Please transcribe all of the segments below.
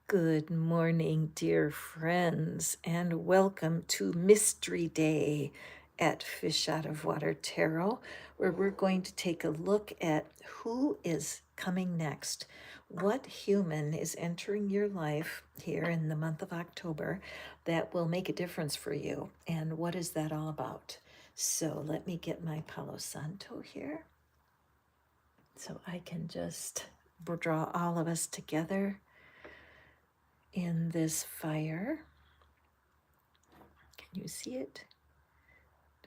Good morning, dear friends, and welcome to Mystery Day at Fish Out of Water Tarot, where we're going to take a look at who is coming next. What human is entering your life here in the month of October that will make a difference for you? And what is that all about? So let me get my Palo Santo here so I can just draw all of us together in this fire. Can you see it?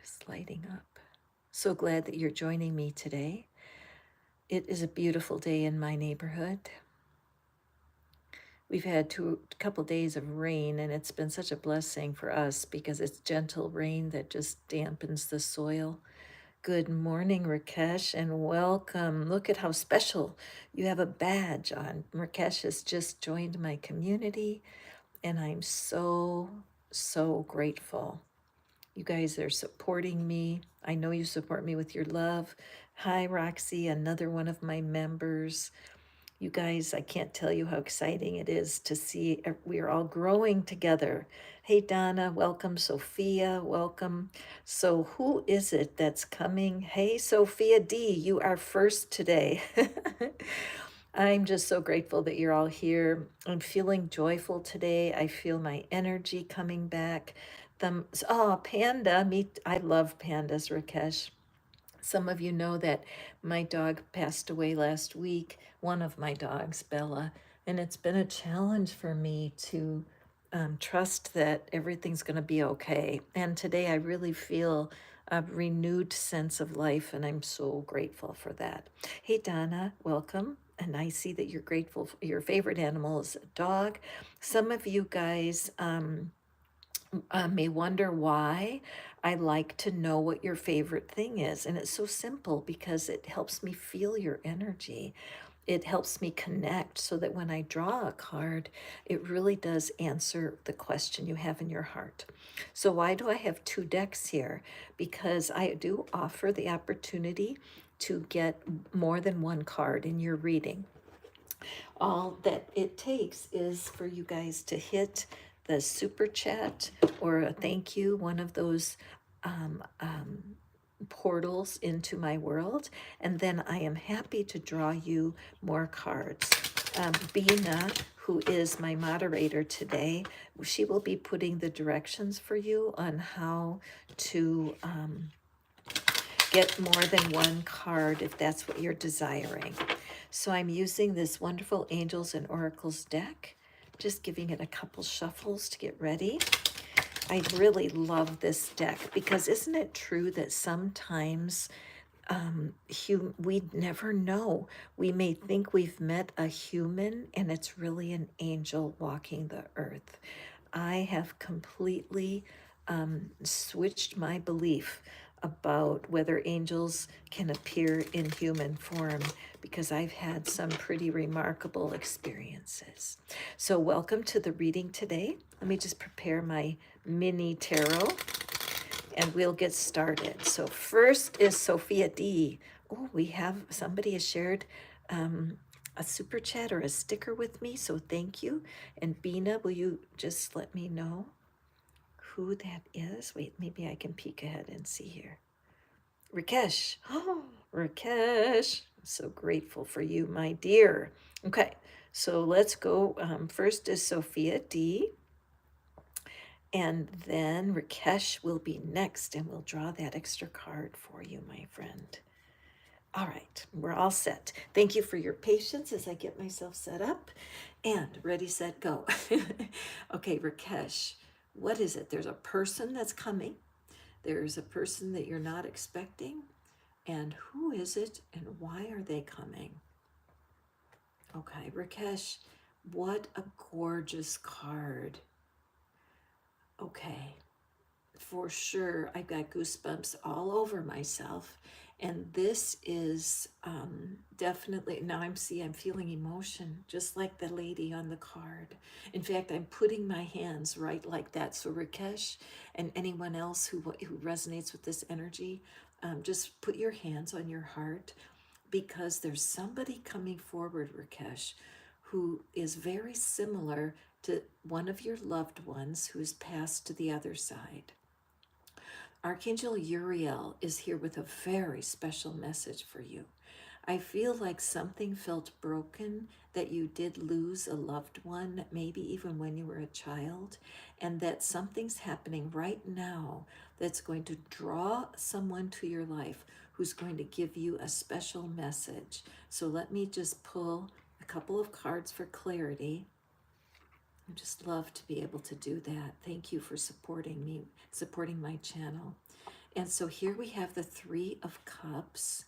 Just lighting up. So glad that you're joining me today. It is a beautiful day in my neighborhood. We've had a couple days of rain, and it's been such a blessing for us because it's gentle rain that just dampens the soil. Good morning, Rakesh, and welcome. Look at how special you have a badge on. Rakesh has just joined my community, and I'm so grateful. You guys are supporting me. I know you support me with your love. Hi, Roxy, another one of my members. You guys, I can't tell you how exciting it is to see we are all growing together. Hey, Donna, welcome. Sophia, welcome. So, who is it that's coming? Hey, Sophia D, you are first today. I'm just so grateful that you're all here. I'm feeling joyful today. I feel my energy coming back. Panda, I love pandas, Rakesh. Some of you know that my dog passed away last week, one of my dogs, Bella, and it's been a challenge for me to trust that everything's going to be okay. And today I really feel a renewed sense of life, and I'm so grateful for that. Hey, Donna, welcome. And I see that you're grateful for your favorite animal is a dog. Some of you guys may wonder why. I like to know what your favorite thing is. And it's so simple because it helps me feel your energy. It helps me connect so that when I draw a card, it really does answer the question you have in your heart. So, why do I have two decks here? Because I do offer the opportunity to get more than one card in your reading. All that it takes is for you guys to hit the super chat or a thank you, one of those um, um, portals into my world, and then I am happy to draw you more cards. Bina, who is my moderator today, she will be putting the directions for you on how to get more than one card if that's what you're desiring. So I'm using this wonderful Angels and Oracles deck, just giving it a couple shuffles to get ready. I really love this deck because isn't it true that sometimes we never know. We may think we've met a human and it's really an angel walking the earth. I have completely switched my belief about whether angels can appear in human form because I've had some pretty remarkable experiences. So, welcome to the reading today. Let me just prepare my mini tarot and we'll get started. So, first is Sophia D. Oh, we have somebody has shared a super chat or a sticker with me, so thank you. And Bina, will you just let me know who that is? Wait, maybe I can peek ahead and see here. Rakesh. Oh, Rakesh. I'm so grateful for you, my dear. Okay, so let's go. First is Sophia D. And then Rakesh will be next, and we'll draw that extra card for you, my friend. All right, we're all set. Thank you for your patience as I get myself set up. And ready, set, go. Okay, Rakesh, what is it? There's a person that's coming. There's a person that you're not expecting. And who is it and why are they coming? Okay, Rakesh, what a gorgeous card. Okay, for sure, I got goosebumps all over myself. And this is definitely, now I'm feeling emotion, just like the lady on the card. In fact, I'm putting my hands right like that. So Rakesh and anyone else who resonates with this energy, just put your hands on your heart because there's somebody coming forward, Rakesh, who is very similar to one of your loved ones who has passed to the other side. Archangel Uriel is here with a very special message for you. I feel like something felt broken, that you did lose a loved one, maybe even when you were a child, and that something's happening right now that's going to draw someone to your life who's going to give you a special message. So let me just pull a couple of cards for clarity. I just love to be able to do that. Thank you for supporting me, supporting my channel. And so here we have the Three of Cups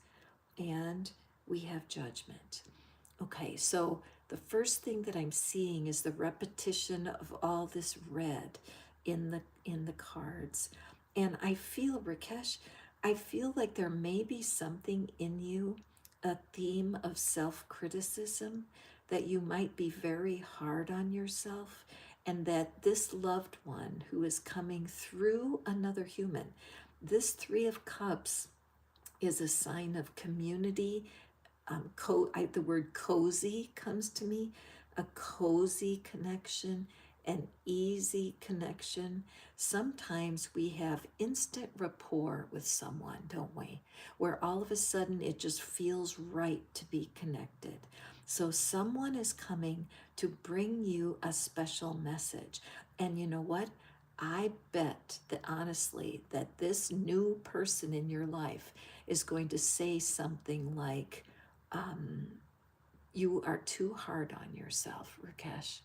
and we have Judgment. Okay, so the first thing that I'm seeing is the repetition of all this red in the cards. And I feel, Rakesh, I feel like there may be something in you, a theme of self-criticism, that you might be very hard on yourself, and that this loved one who is coming through another human, this Three of Cups is a sign of community. The word cozy comes to me, a cozy connection, an easy connection. Sometimes we have instant rapport with someone, don't we? Where all of a sudden it just feels right to be connected. So someone is coming to bring you a special message. And you know what? I bet that honestly, that this new person in your life is going to say something like, you are too hard on yourself, Rakesh.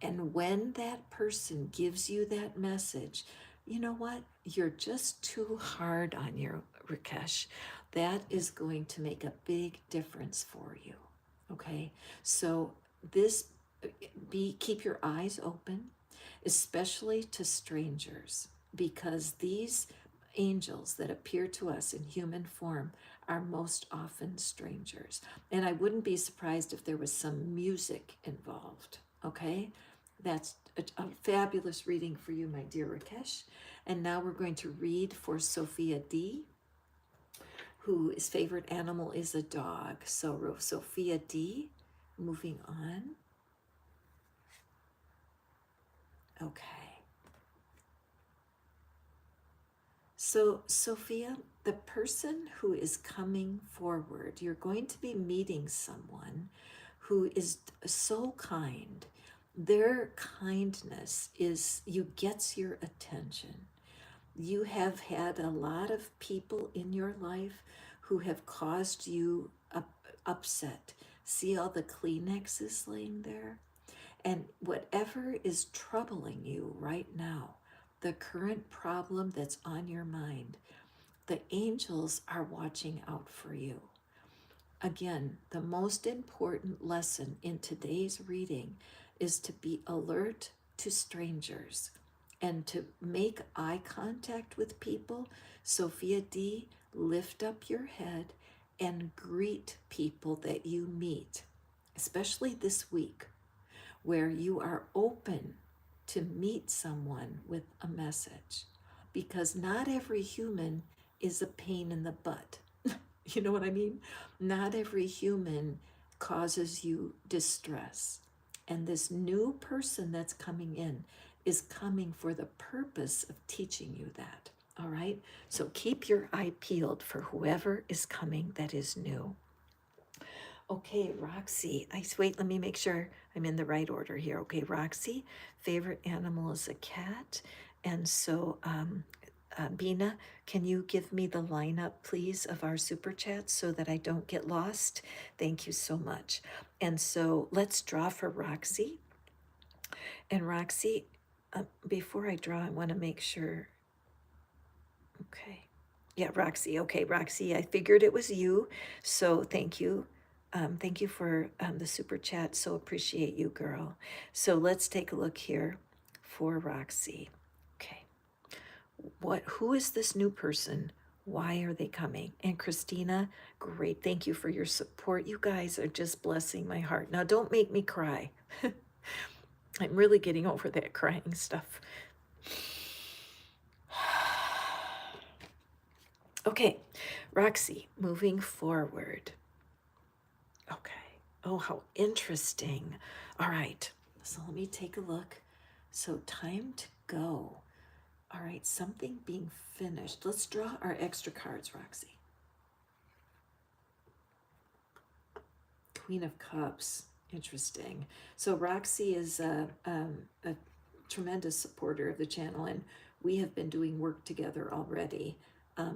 And when that person gives you that message, you know what? You're just too hard on your Rakesh. That is going to make a big difference for you. Okay? So this keep your eyes open, especially to strangers, because these angels that appear to us in human form are most often strangers. And I wouldn't be surprised if there was some music involved. Okay? That's a fabulous reading for you, my dear Rakesh. And now we're going to read for Sophia D, whose favorite animal is a dog. So Sophia D, moving on. Okay. So, Sophia, the person who is coming forward, you're going to be meeting someone who is so kind. Their kindness gets your attention. You have had a lot of people in your life who have caused you upset. See all the Kleenexes laying there? And whatever is troubling you right now, the current problem that's on your mind, the angels are watching out for you. Again, the most important lesson in today's reading is to be alert to strangers and to make eye contact with people. Sophia D, lift up your head and greet people that you meet, especially this week, where you are open to meet someone with a message, because not every human is a pain in the butt. You know what I mean? Not every human causes you distress. And this new person that's coming in is coming for the purpose of teaching you that. All right? So keep your eye peeled for whoever is coming that is new. Okay, Roxy. Wait, let me make sure I'm in the right order here. Okay, Roxy, favorite animal is a cat. And so, Bina, can you give me the lineup, please, of our super chats so that I don't get lost? Thank you so much. And so let's draw for Roxy. And Roxy, before I draw, I want to make sure. Okay. Yeah, Roxy. Okay, Roxy, I figured it was you. So thank you. Thank you for the super chat. So appreciate you, girl. So let's take a look here for Roxy. Okay. Who is this new person? Why are they coming? And Christina, great. Thank you for your support. You guys are just blessing my heart. Now, don't make me cry. I'm really getting over that crying stuff. Okay, Roxy, moving forward. Okay, Oh, how interesting. All right, so let me take a look. So, time to go. All right, something being finished. Let's draw our extra cards, Roxy. Queen of Cups. Interesting. So Roxy is a tremendous supporter of the channel, and we have been doing work together already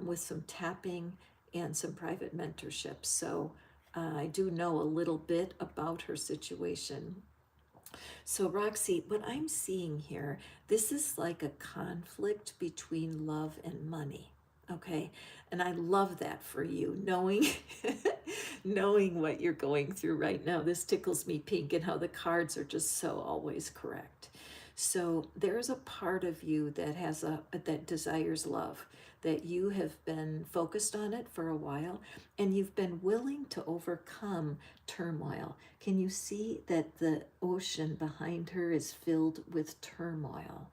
with some tapping and some private mentorship. So I do know a little bit about her situation. So, Roxy, what I'm seeing here, this is like a conflict between love and money. Okay. And I love that for you, knowing knowing what you're going through right now. This tickles me pink, and how the cards are just so always correct. So there's a part of you that has that desires love, that you have been focused on it for a while, and you've been willing to overcome turmoil. Can you see that the ocean behind her is filled with turmoil?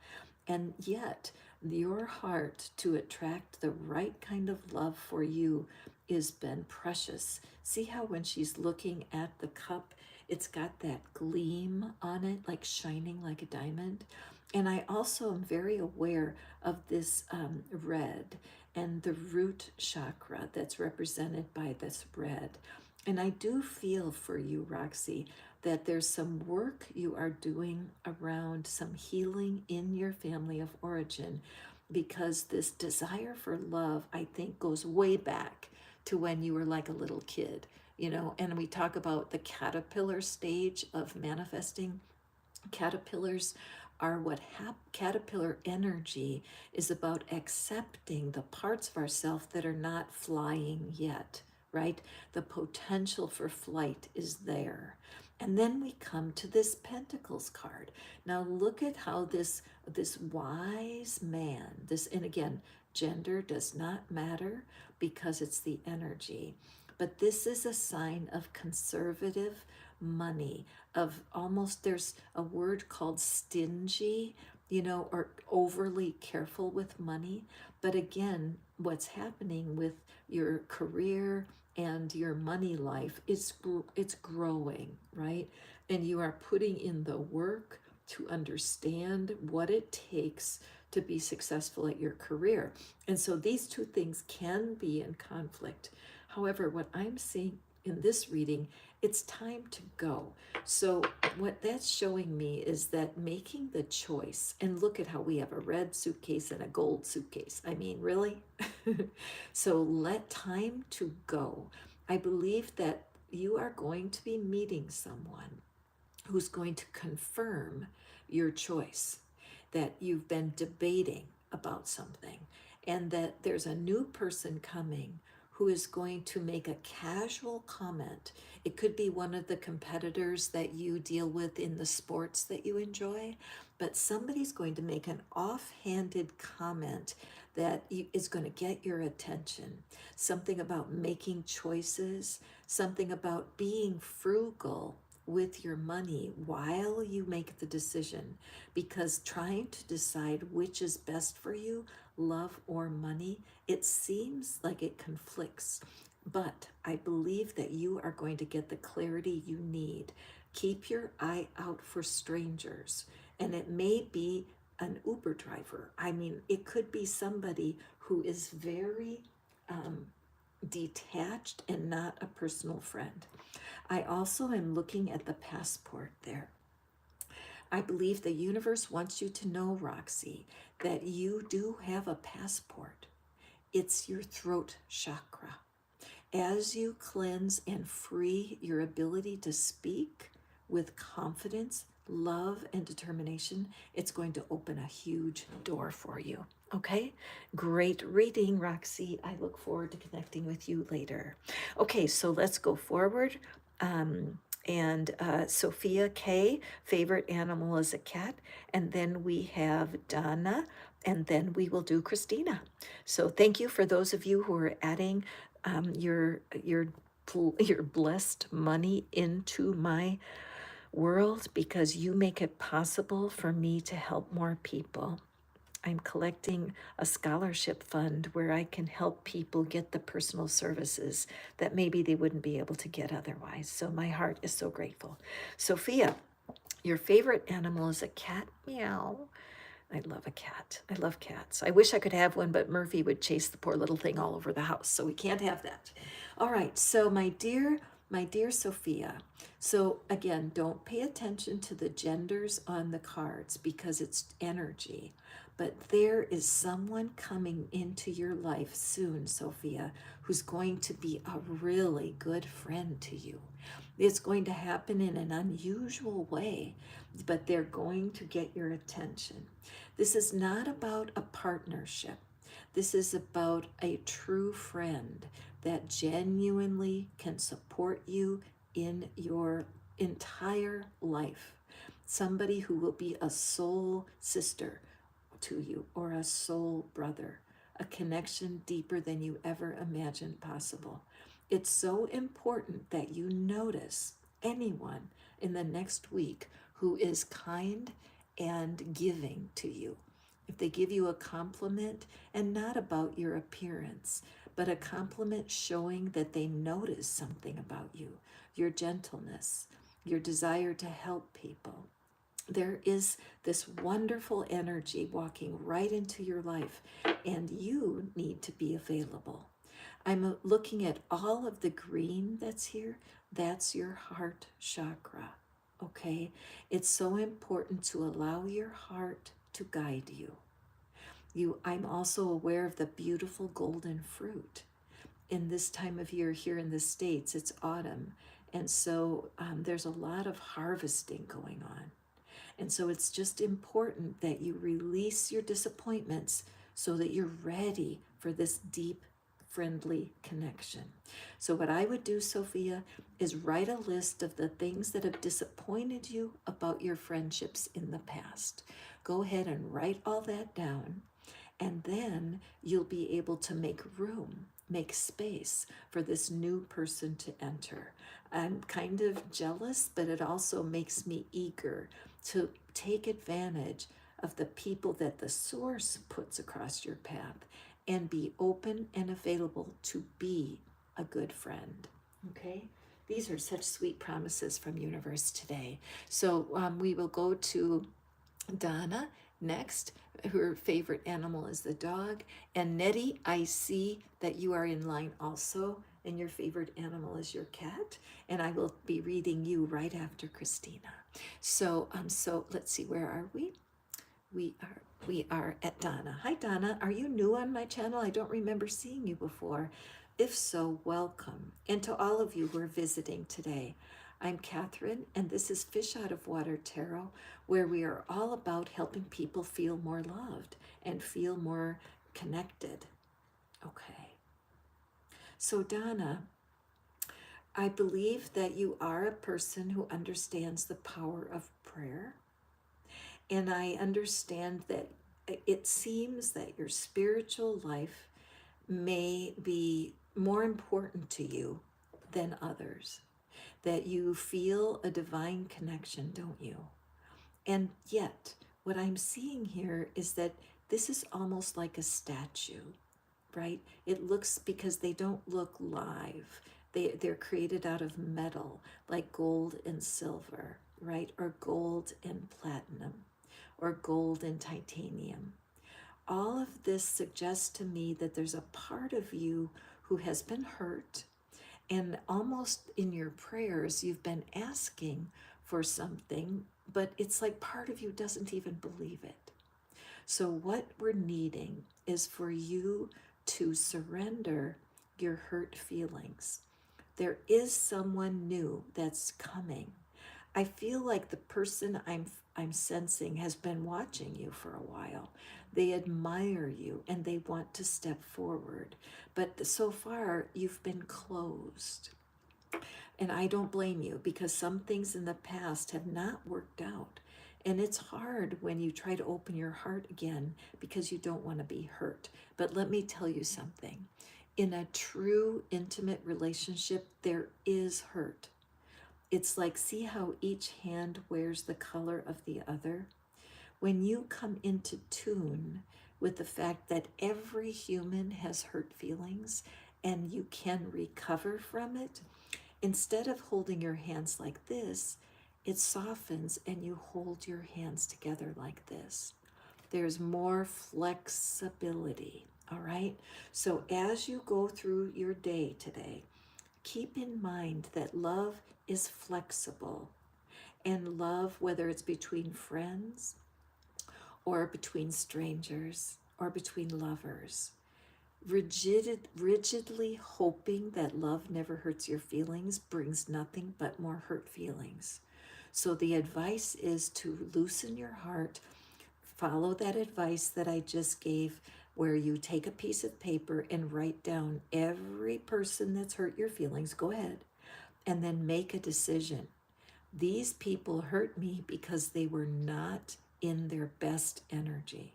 And yet, your heart to attract the right kind of love for you has been precious. See how when she's looking at the cup, it's got that gleam on it, like shining like a diamond. And I also am very aware of this red and the root chakra that's represented by this red. And I do feel for you, Roxy, that there's some work you are doing around some healing in your family of origin, because this desire for love, I think, goes way back to when you were like a little kid, you know. And we talk about the caterpillar stage of manifesting. Caterpillars are what caterpillar energy is about, accepting the parts of ourselves that are not flying yet, right? The potential for flight is there. And then we come to this Pentacles card. Now look at how this wise man, this, and again, gender does not matter because it's the energy. But this is a sign of conservative money, of almost, there's a word called stingy, you know, or overly careful with money. But again, what's happening with your career and your money life is it's growing, right? And you are putting in the work to understand what it takes to be successful at your career. And so these two things can be in conflict. However, what I'm seeing in this reading, it's time to go. So what that's showing me is that making the choice, and look at how we have a red suitcase and a gold suitcase. I mean, really? So let time to go. I believe that you are going to be meeting someone who's going to confirm your choice, that you've been debating about something, and that there's a new person coming who is going to make a casual comment. It could be one of the competitors that you deal with in the sports that you enjoy, but somebody's going to make an offhanded comment that is going to get your attention. Something about making choices, something about being frugal with your money while you make the decision, because trying to decide which is best for you, love or money, it seems like it conflicts. But I believe that you are going to get the clarity you need. Keep your eye out for strangers, and it may be an Uber driver. I mean, it could be somebody who is very detached and not a personal friend. I also am looking at the passport there. I believe the universe wants you to know, Roxy, that you do have a passport. It's your throat chakra. As you cleanse and free your ability to speak with confidence, love, and determination, it's going to open a huge door for you. Okay, great reading, Roxy. I look forward to connecting with you later. Okay, so let's go forward. And Sophia K, favorite animal is a cat. And then we have Donna, and then we will do Christina. So thank you for those of you who are adding your blessed money into my world, because you make it possible for me to help more people. I'm collecting a scholarship fund where I can help people get the personal services that maybe they wouldn't be able to get otherwise. So my heart is so grateful. Sophia, your favorite animal is a cat? Meow. I love a cat. I love cats. I wish I could have one, but Murphy would chase the poor little thing all over the house, so we can't have that. All right, so my dear Sophia. So again, don't pay attention to the genders on the cards because it's energy. But there is someone coming into your life soon, Sophia, who's going to be a really good friend to you. It's going to happen in an unusual way, but they're going to get your attention. This is not about a partnership. This is about a true friend that genuinely can support you in your entire life. Somebody who will be a soul sister to you or a soul brother, a connection deeper than you ever imagined possible. It's so important that you notice anyone in the next week who is kind and giving to you. If they give you a compliment, and not about your appearance, but a compliment showing that they notice something about you, your gentleness, your desire to help people. There is this wonderful energy walking right into your life, and you need to be available. I'm looking at all of the green that's here. That's your heart chakra. Okay? It's so important to allow your heart to guide you. I'm also aware of the beautiful golden fruit. In this time of year here in the States, it's autumn. And so there's a lot of harvesting going on. And so it's just important that you release your disappointments so that you're ready for this deep, friendly connection. So, what I would do, Sophia, is write a list of the things that have disappointed you about your friendships in the past. Go ahead and write all that down, and then you'll be able to make room, make space for this new person to enter. I'm kind of jealous, but it also makes me eager to take advantage of the people that the source puts across your path and be open and available to be a good friend. Okay? These are such sweet promises from universe today. So we will go to Donna next. Her favorite animal is the dog. And Nettie, I see that you are in line also, and your favorite animal is your cat. And I will be reading you right after Christina. So let's see, where are we? We are at Donna. Hi Donna, are you new on my channel? I don't remember seeing you before. If so, welcome. And to all of you who are visiting today, I'm Catherine, and this is Fish Out of Water Tarot, where we are all about helping people feel more loved and feel more connected. Okay. So Donna, I believe that you are a person who understands the power of prayer. And I understand that it seems that your spiritual life may be more important to you than others, that you feel a divine connection, don't you? And yet, what I'm seeing here is that this is almost like a statue, right? It looks, because they don't look live. They're created out of metal, like gold and silver, right? Or gold and platinum, or gold and titanium. All of this suggests to me that there's a part of you who has been hurt, and almost in your prayers, you've been asking for something, but it's like part of you doesn't even believe it. So what we're needing is for you to surrender your hurt feelings. There is someone new that's coming. I feel like the person I'm sensing has been watching you for a while. They admire you and they want to step forward. But so far, you've been closed. And I don't blame you, because some things in the past have not worked out. And it's hard when you try to open your heart again because you don't want to be hurt. But let me tell you something. In a true intimate relationship, there is hurt. It's like, see how each hand wears the color of the other? when you come into tune with the fact that every human has hurt feelings and you can recover from it, instead of holding your hands like this, it softens and you hold your hands together like this. There's more flexibility, all right? So as you go through your day today, keep in mind that love is flexible. And love, whether it's between friends or between strangers or between lovers, rigidly hoping that love never hurts your feelings brings nothing but more hurt feelings. So the advice is to loosen your heart, follow that advice that I just gave, where you take a piece of paper and write down every person that's hurt your feelings. Go ahead. And then make a decision. These people hurt me because they were not in their best energy.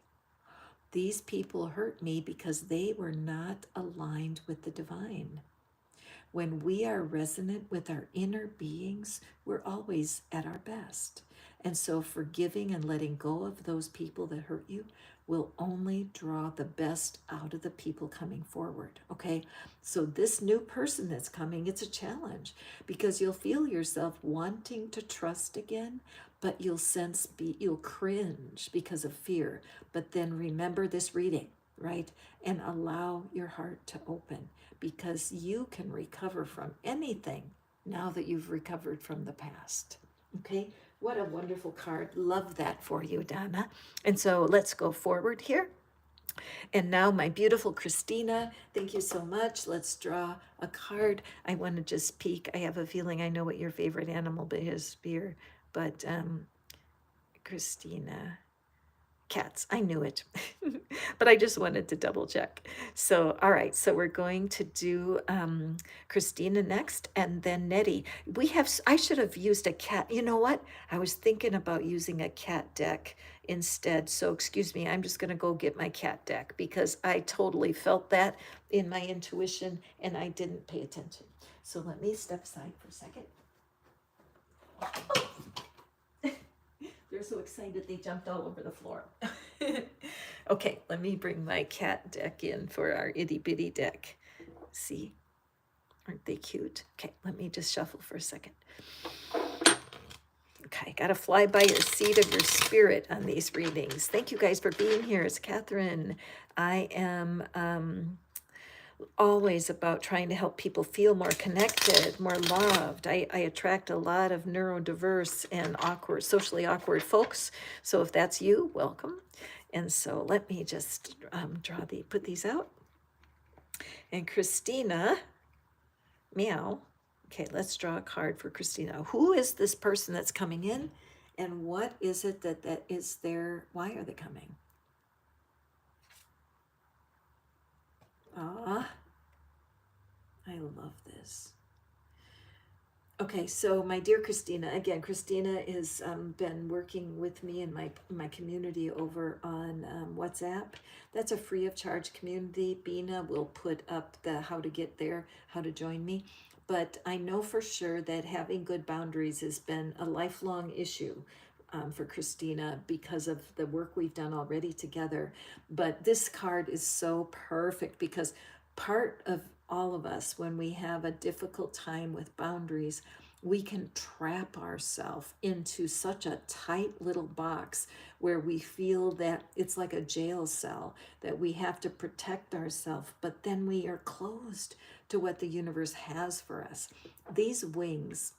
These people hurt me because they were not aligned with the divine. When we are resonant with our inner beings, we're always at our best. And so forgiving and letting go of those people that hurt you will only draw the best out of the people coming forward, okay? So this new person that's coming, it's a challenge because you'll feel yourself wanting to trust again, but you'll cringe because of fear. But then remember this reading, right? And allow your heart to open, because you can recover from anything now that you've recovered from the past. Okay, what a wonderful card. Love that for you, Donna. And so let's go forward here. And now my beautiful Christina, thank you so much. Let's draw a card. I want to just peek. I have a feeling I know what your favorite animal is, Beer, but Christina. Cats, I knew it, but I just wanted to double check. So, all right, so we're going to do Christina next, and then Nettie. I should have used a cat. You know what? I was thinking about using a cat deck instead. So, excuse me, I'm just going to go get my cat deck because I totally felt that in my intuition and I didn't pay attention. So, let me step aside for a second. They're so excited they jumped all over the floor. Okay, let me bring my cat deck in for our itty bitty deck. See, aren't they cute? Okay, let me just shuffle for a second. Okay, gotta fly by your seat of your spirit on these readings. Thank you guys for being here. It's Catherine. I am always about trying to help people feel more connected, more loved. I attract a lot of neurodiverse and socially awkward folks. So if that's you, welcome. And so let me just put these out. And Christina, meow. Okay, let's draw a card for Christina. Who is this person that's coming in? And what is it that is there? Why are they coming? I love this. Okay, so my dear Christina, again, Christina has been working with me in my community over on WhatsApp. That's a free of charge community. Bina will put up the how to get there, how to join me. But I know for sure that having good boundaries has been a lifelong issue for Christina because of the work we've done already together. But this card is so perfect because part of all of us, when we have a difficult time with boundaries, we can trap ourselves into such a tight little box where we feel that it's like a jail cell, that we have to protect ourselves, but then we are closed to what the universe has for us. These wings,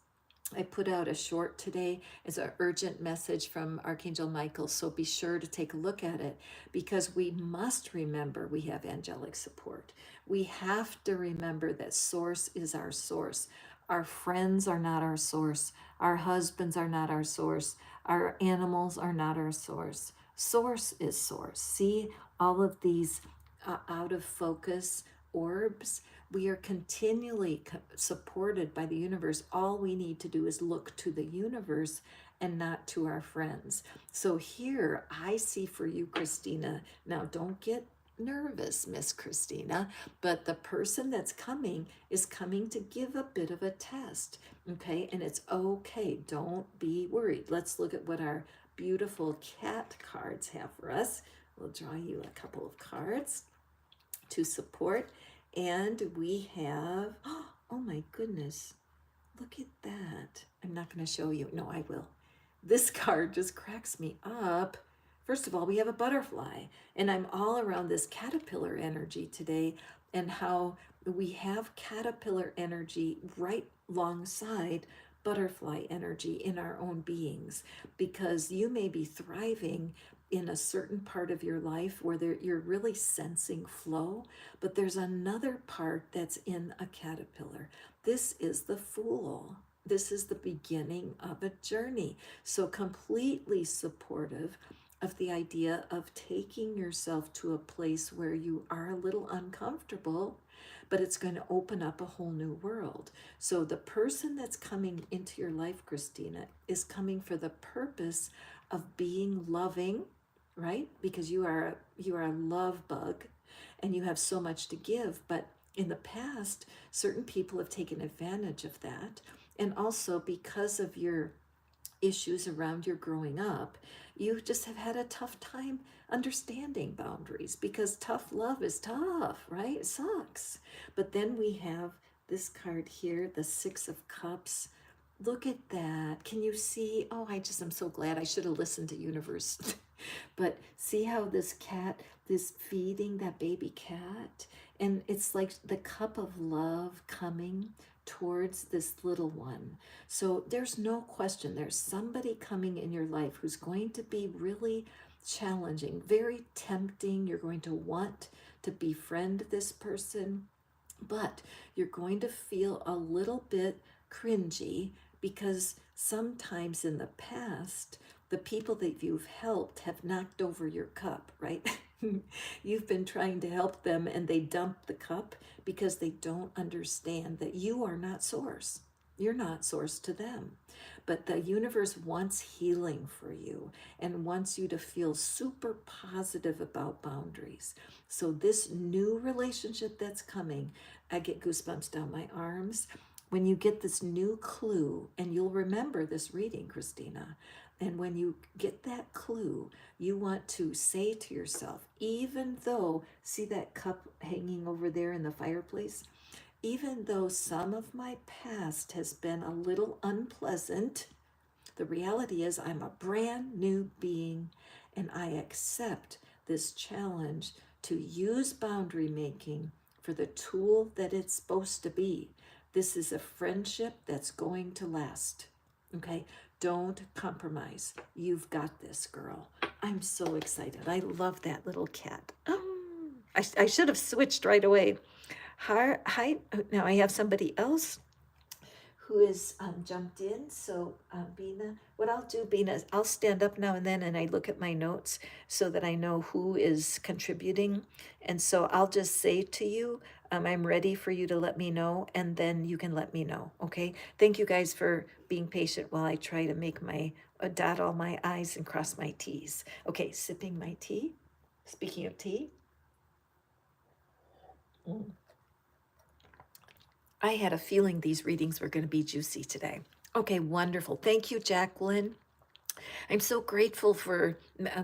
I put out a short today as an urgent message from Archangel Michael, so be sure to take a look at it, because we must remember we have angelic support. We have to remember that Source is our source. Our friends are not our source. Our husbands are not our source. Our animals are not our source. Source is source. See all of these out of focus orbs? We are continually supported by the universe. All we need to do is look to the universe and not to our friends. So here I see for you, Christina. Now don't get nervous, Miss Christina, but the person that's coming is coming to give a bit of a test, okay? And it's okay. Don't be worried. Let's look at what our beautiful cat cards have for us. We'll draw you a couple of cards to support. And we have, oh my goodness, look at that. I'm not going to show you. No, I will. This card just cracks me up. First of all, we have a butterfly, and I'm all around this caterpillar energy today, and how we have caterpillar energy right alongside butterfly energy in our own beings, because you may be thriving in a certain part of your life where you're really sensing flow, but there's another part that's in a caterpillar. This is the Fool. This is the beginning of a journey. So, completely supportive of the idea of taking yourself to a place where you are a little uncomfortable, but it's going to open up a whole new world. So, the person that's coming into your life, Christina, is coming for the purpose of being loving, right? Because you are a love bug, and you have so much to give, but in the past, certain people have taken advantage of that. And also, because of your issues around your growing up, you just have had a tough time understanding boundaries, because tough love is tough, right? It sucks. But then we have this card here, the Six of Cups. Look at that. Can you see? Oh, I'm so glad. I should have listened to Universe. But see how this cat is feeding that baby cat? And it's like the cup of love coming towards this little one. So there's no question, there's somebody coming in your life who's going to be really challenging, very tempting. You're going to want to befriend this person, but you're going to feel a little bit cringy, because sometimes in the past, the people that you've helped have knocked over your cup, right? You've been trying to help them, and they dump the cup because they don't understand that you are not source. You're not source to them. But the universe wants healing for you and wants you to feel super positive about boundaries. So, this new relationship that's coming, I get goosebumps down my arms. When you get this new clue, and you'll remember this reading, Christina, and when you get that clue, you want to say to yourself, even though, see that cup hanging over there in the fireplace? Even though some of my past has been a little unpleasant, the reality is I'm a brand new being, and I accept this challenge to use boundary making for the tool that it's supposed to be. This is a friendship that's going to last. Okay? Don't compromise. You've got this, girl. I'm so excited. I love that little cat. I should have switched right away. Hi. Now I have somebody else who is jumped in. So, Bina, what I'll do, Bina, is I'll stand up now and then, and I look at my notes so that I know who is contributing. And so I'll just say to you, I'm ready for you to let me know, and then you can let me know. Okay. Thank you guys for being patient while I try to make my dot all my I's and cross my T's. Okay, sipping my tea. Speaking of tea, I had a feeling these readings were going to be juicy today. Okay, wonderful. Thank you, Jacqueline. I'm so grateful for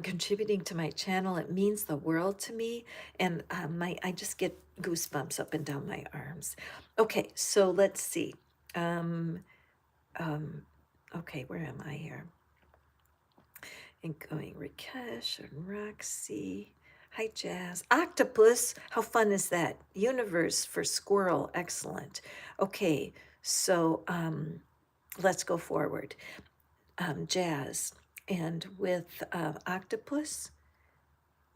contributing to my channel. It means the world to me, and I just get goosebumps up and down my arms. Okay, so let's see. Um, um, okay, where am I here? And going Rakesh and Roxy. Hi, Jazz. Octopus, how fun is that? Universe for squirrel, excellent. Okay, so let's go forward. Jazz, and with octopus,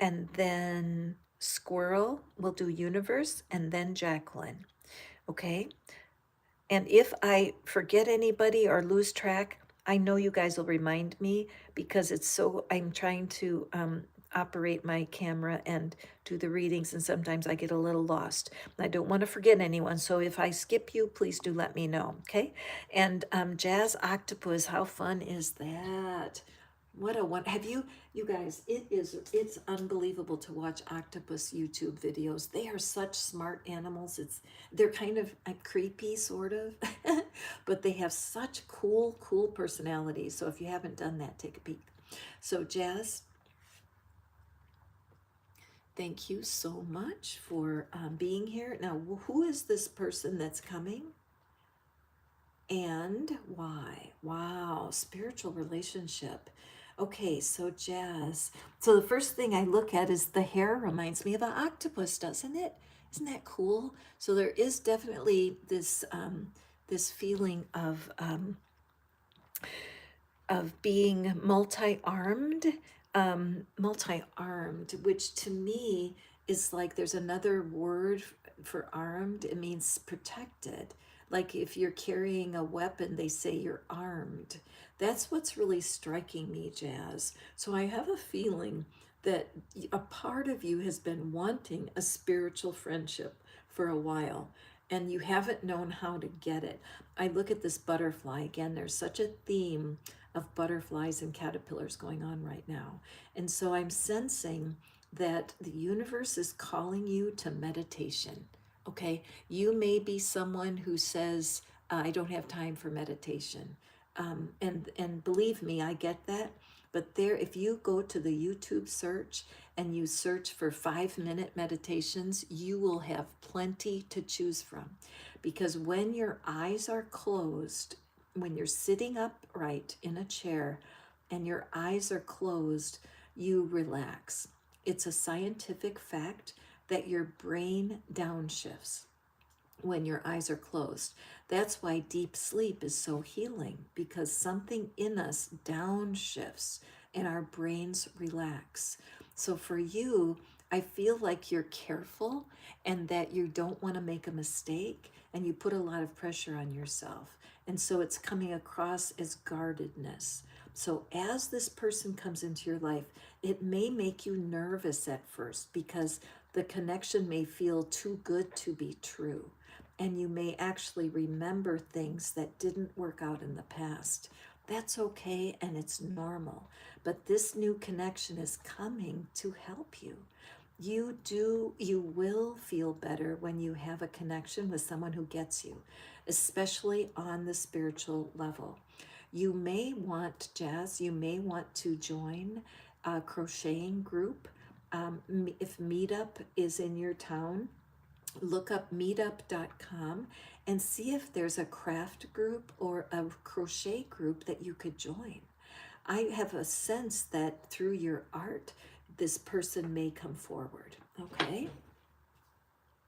and then squirrel, we'll do universe, and then Jacqueline. Okay? And if I forget anybody or lose track, I know you guys will remind me, because I'm trying to operate my camera and do the readings, and sometimes I get a little lost. I don't want to forget anyone, so if I skip you, please do let me know, okay? And Jazz Octopus, how fun is that? What a one. Have you guys, it's unbelievable to watch octopus YouTube videos. They are such smart animals. They're kind of creepy, sort of, but they have such cool personalities. So if you haven't done that, take a peek. So Jazz, thank you so much for being here. Now, who is this person that's coming? And why? Wow, spiritual relationship. Okay, so Jazz. So the first thing I look at is the hair reminds me of an octopus, doesn't it? Isn't that cool? So there is definitely this feeling of being multi-armed, which to me is like there's another word for armed. It means protected. Like if you're carrying a weapon, they say you're armed. That's what's really striking me, Jazz. So I have a feeling that a part of you has been wanting a spiritual friendship for a while, and you haven't known how to get it. I look at this butterfly again. There's such a theme of butterflies and caterpillars going on right now. And so I'm sensing that the universe is calling you to meditation. Okay, you may be someone who says, I don't have time for meditation. And believe me, I get that. But there, if you go to the YouTube search and you search for 5-minute meditations, you will have plenty to choose from. Because when your eyes are closed, when you're sitting upright in a chair and your eyes are closed, you relax. It's a scientific fact that your brain downshifts when your eyes are closed. That's why deep sleep is so healing, because something in us downshifts and our brains relax. So for you, I feel like you're careful and that you don't want to make a mistake, and you put a lot of pressure on yourself. And so it's coming across as guardedness. So as this person comes into your life, it may make you nervous at first because the connection may feel too good to be true. And you may actually remember things that didn't work out in the past. That's okay and it's normal. But this new connection is coming to help you. You will feel better when you have a connection with someone who gets you, especially on the spiritual level. You may want, Jazz, you may want to join a crocheting group. If Meetup is in your town, look up meetup.com and see if there's a craft group or a crochet group that you could join. I have a sense that through your art, this person may come forward. Okay.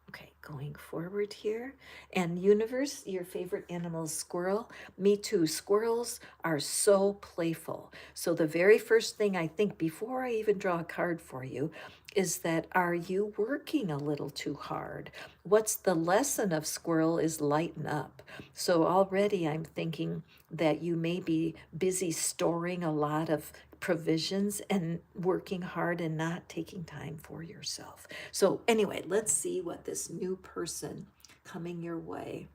Okay, going forward here. And universe, your favorite animal is squirrel. Me too. Squirrels are so playful. So the very first thing I think before I even draw a card for you is that, are you working a little too hard? What's the lesson of squirrel is lighten up. So already I'm thinking that you may be busy storing a lot of provisions and working hard and not taking time for yourself. So anyway, let's see what this new person coming your way.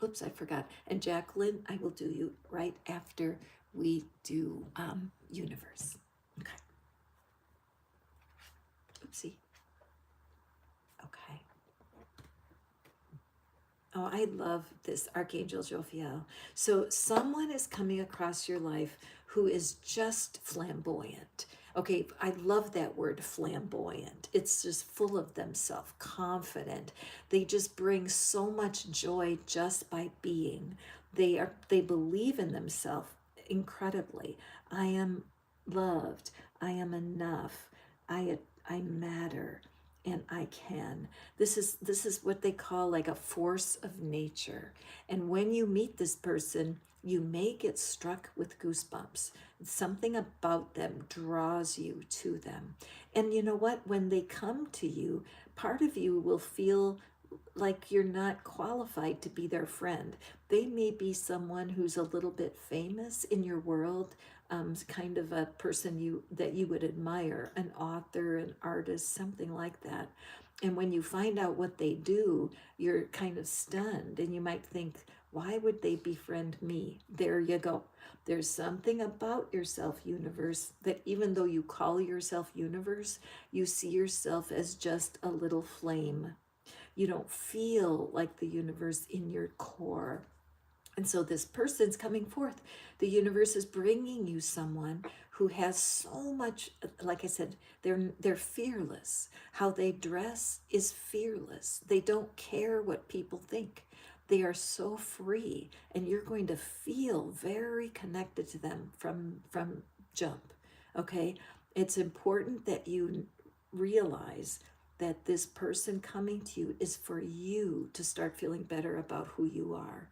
Oops, I forgot. And Jacqueline, I will do you right after we do universe. Okay. Oopsie. Okay. Oh, I love this, Archangel Jophiel. So someone is coming across your life who is just flamboyant. Okay, I love that word flamboyant. It's just full of themselves, confident. They just bring so much joy just by being. They believe in themselves incredibly. I am loved. I am enough. I matter and I can. This is what they call like a force of nature. And when you meet this person, you may get struck with goosebumps. Something about them draws you to them. And you know what? When they come to you, part of you will feel like you're not qualified to be their friend. They may be someone who's a little bit famous in your world, kind of a person that you would admire, an author, an artist, something like that. And when you find out what they do, you're kind of stunned, and you might think, Why would they befriend me? There you go. There's something about yourself, universe, that even though you call yourself universe, you see yourself as just a little flame. You don't feel like the universe in your core. And so this person's coming forth. The universe is bringing you someone who has so much, like I said, they're fearless. How they dress is fearless. They don't care what people think. They are so free, and you're going to feel very connected to them from jump. Okay? It's important that you realize that this person coming to you is for you to start feeling better about who you are,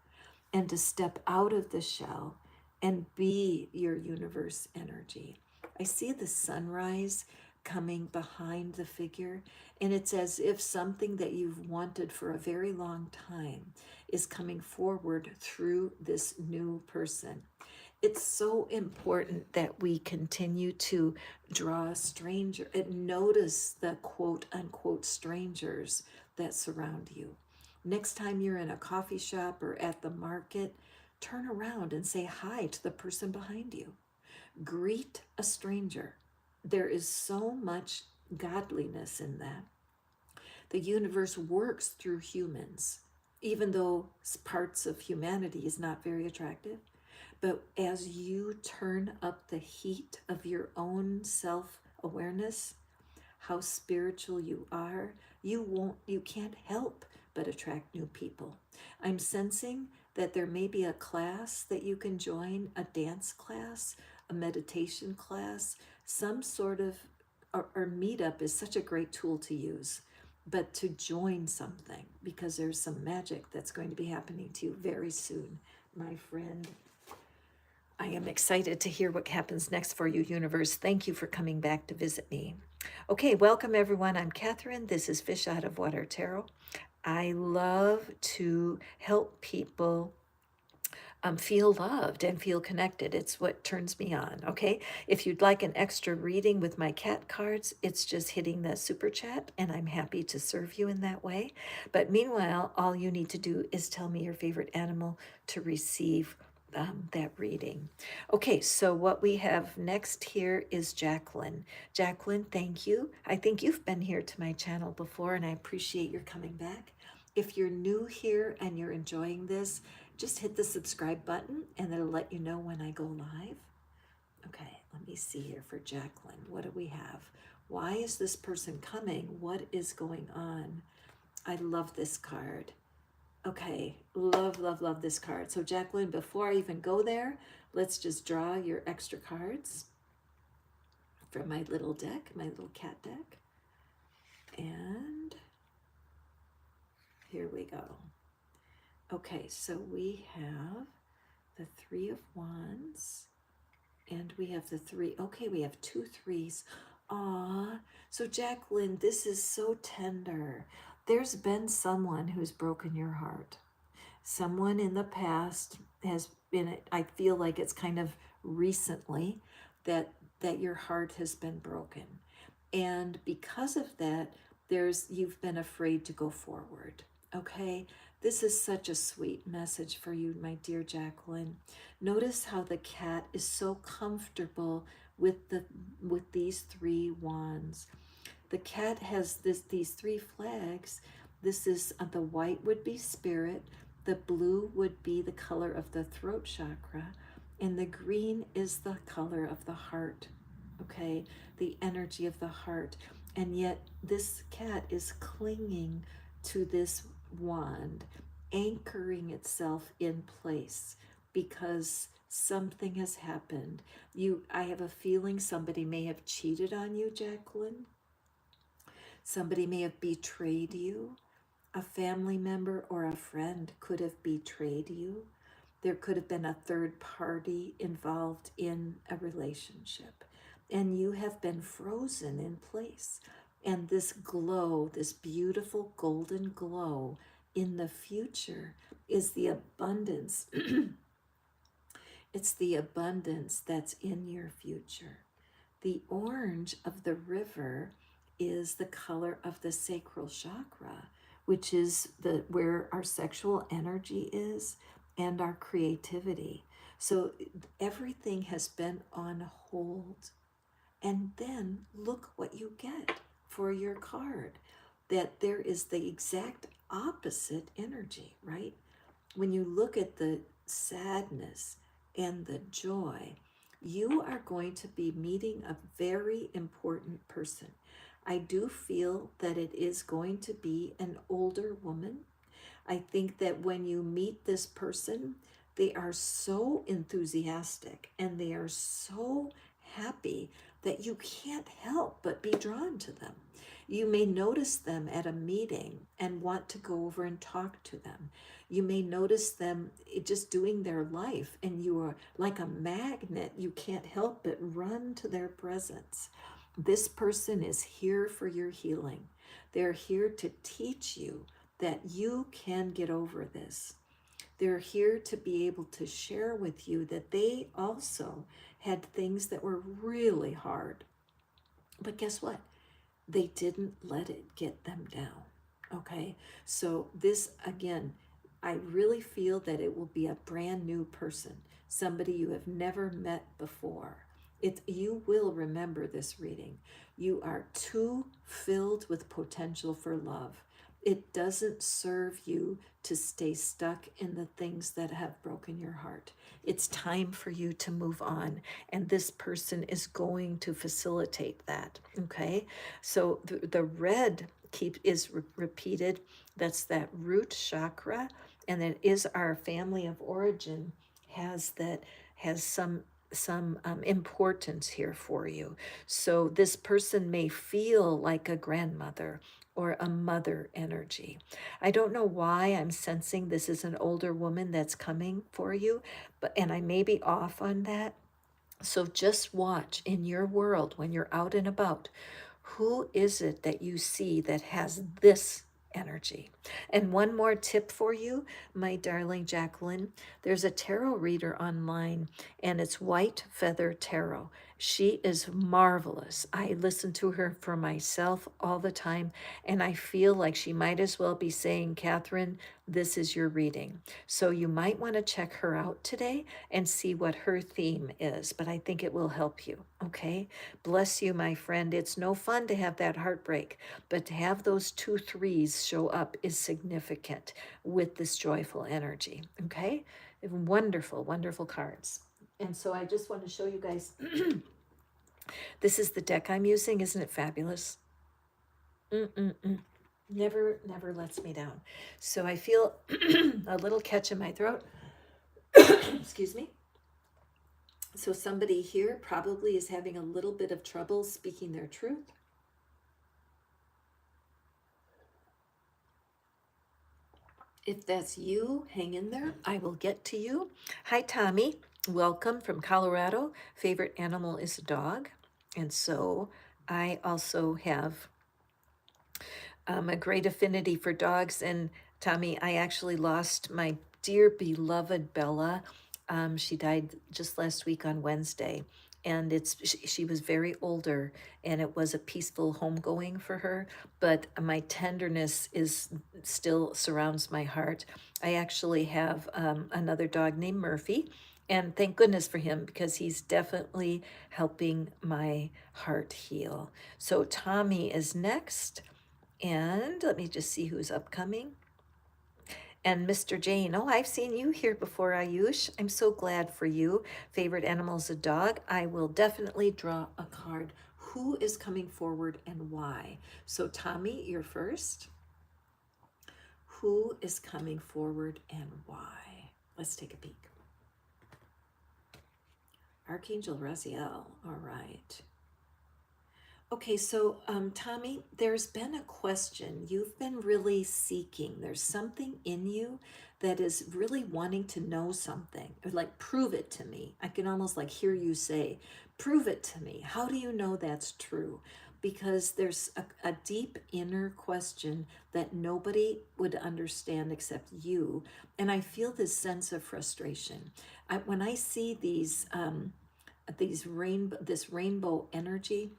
and to step out of the shell and be your universe energy. I see the sunrise coming behind the figure, and it's as if something that you've wanted for a very long time is coming forward through this new person. It's so important that we continue to draw a stranger and notice the quote unquote strangers that surround you. Next time you're in a coffee shop or at the market, turn around and say hi to the person behind you. Greet a stranger. There is so much godliness in that. The universe works through humans, even though parts of humanity is not very attractive. But as you turn up the heat of your own self-awareness, how spiritual you are, you can't help but attract new people. I'm sensing that there may be a class that you can join, a dance class, a meditation class, some sort of, or meetup is such a great tool to use, but to join something, because there's some magic that's going to be happening to you very soon, my friend. I am excited to hear what happens next for you, universe. Thank you for coming back to visit me. Okay, welcome everyone. I'm Catherine. This is Fish Out of Water Tarot. I love to help people feel loved and feel connected. It's what turns me on, okay? If you'd like an extra reading with my cat cards, it's just hitting the super chat, and I'm happy to serve you in that way. But meanwhile, all you need to do is tell me your favorite animal to receive that reading. Okay, so what we have next here is Jacqueline. Jacqueline, thank you. I think you've been here to my channel before, and I appreciate your coming back. If you're new here and you're enjoying this, just hit the subscribe button and it'll let you know when I go live. Okay, let me see here for Jacqueline. What do we have? Why is this person coming? What is going on? I love this card. Okay, love, love, love this card. So Jacqueline, before I even go there, let's just draw your extra cards from my little deck, my little cat deck. And here we go. Okay, so we have the Three of Wands, and we have the three. Okay, we have 2 3s. Aw, so Jacqueline, this is so tender. There's been someone who's broken your heart. Someone in the past has been, I feel like it's kind of recently that your heart has been broken. And because of that, you've been afraid to go forward. Okay, this is such a sweet message for you, my dear Jacqueline. Notice how the cat is so comfortable with these 3 wands. The cat has these 3 flags. This is the white would be spirit, the blue would be the color of the throat chakra, and the green is the color of the heart. Okay, the energy of the heart. And yet this cat is clinging to this wand, anchoring itself in place because something has happened. I have a feeling somebody may have cheated on you, Jacqueline. Somebody may have betrayed you. A family member or a friend could have betrayed you. There could have been a third party involved in a relationship, and you have been frozen in place. And this glow, this beautiful golden glow in the future is the abundance. It's the abundance that's in your future. The orange of the river is the color of the sacral chakra, which is where our sexual energy is. and our creativity. So everything has been on hold. And then look what you get for your card. That there is the exact opposite energy, right? When you look at the sadness and the joy, you are going to be meeting a very important person. I do feel that it is going to be an older woman. I think that when you meet this person, they are so enthusiastic and they are so happy that you can't help but be drawn to them. You may notice them at a meeting and want to go over and talk to them. You may notice them just doing their life, and you are like a magnet. You can't help but run to their presence. This person is here for your healing. They're here to teach you that you can get over this. They're here to be able to share with you that they also had things that were really hard. But guess what? They didn't let it get them down. Okay? So, this again, I really feel that it will be a brand new person, somebody you have never met before. You will remember this reading. You are too filled with potential for love. It doesn't serve you to stay stuck in the things that have broken your heart. It's time for you to move on, and this person is going to facilitate that. Okay, so the red is repeated. That's that root chakra, and it is our family of origin has some importance here for you. So this person may feel like a grandmother or a mother energy. I don't know why I'm sensing this is an older woman that's coming for you, and I may be off on that. So just watch in your world when you're out and about. Who is it that you see that has this energy? And one more tip for you, my darling Jacqueline. There's a tarot reader online, and it's White Feather Tarot. She is marvelous. I listen to her for myself all the time, and I feel like she might as well be saying, Catherine, this is your reading. So you might want to check her out today and see what her theme is, but I think it will help you. Okay? Bless you, my friend. It's no fun to have that heartbreak, but to have those 2 3s show up is significant with this joyful energy. Okay? Wonderful, wonderful cards. And so I just want to show you guys this is the deck I'm using. Isn't it fabulous? Mm-mm-mm. Never lets me down. So I feel a little catch in my throat. Excuse me. So somebody here probably is having a little bit of trouble speaking their truth. If that's you, hang in there. I will get to you. Hi, Tommy. Welcome from Colorado. Favorite animal is a dog. And so I also have a great affinity for dogs. And Tommy, I actually lost my dear beloved Bella. She died just last week on Wednesday. And she was very older, and it was a peaceful homegoing for her. But my tenderness is still surrounds my heart. I actually have another dog named Murphy, and thank goodness for him because he's definitely helping my heart heal. So Tommy is next. And let me just see who's upcoming. And Mr. Jane, oh, I've seen you here before, Ayush. I'm so glad for you. Favorite animal is a dog. I will definitely draw a card. Who is coming forward and why? So Tommy, you're first. Who is coming forward and why? Let's take a peek. Archangel Raziel, all right. Okay, so Tommy, there's been a question. You've been really seeking. There's something in you that is really wanting to know something. Or like, prove it to me. I can almost like hear you say, prove it to me. How do you know that's true? Because there's a deep inner question that nobody would understand except you. And I feel this sense of frustration. When I see this rainbow energy,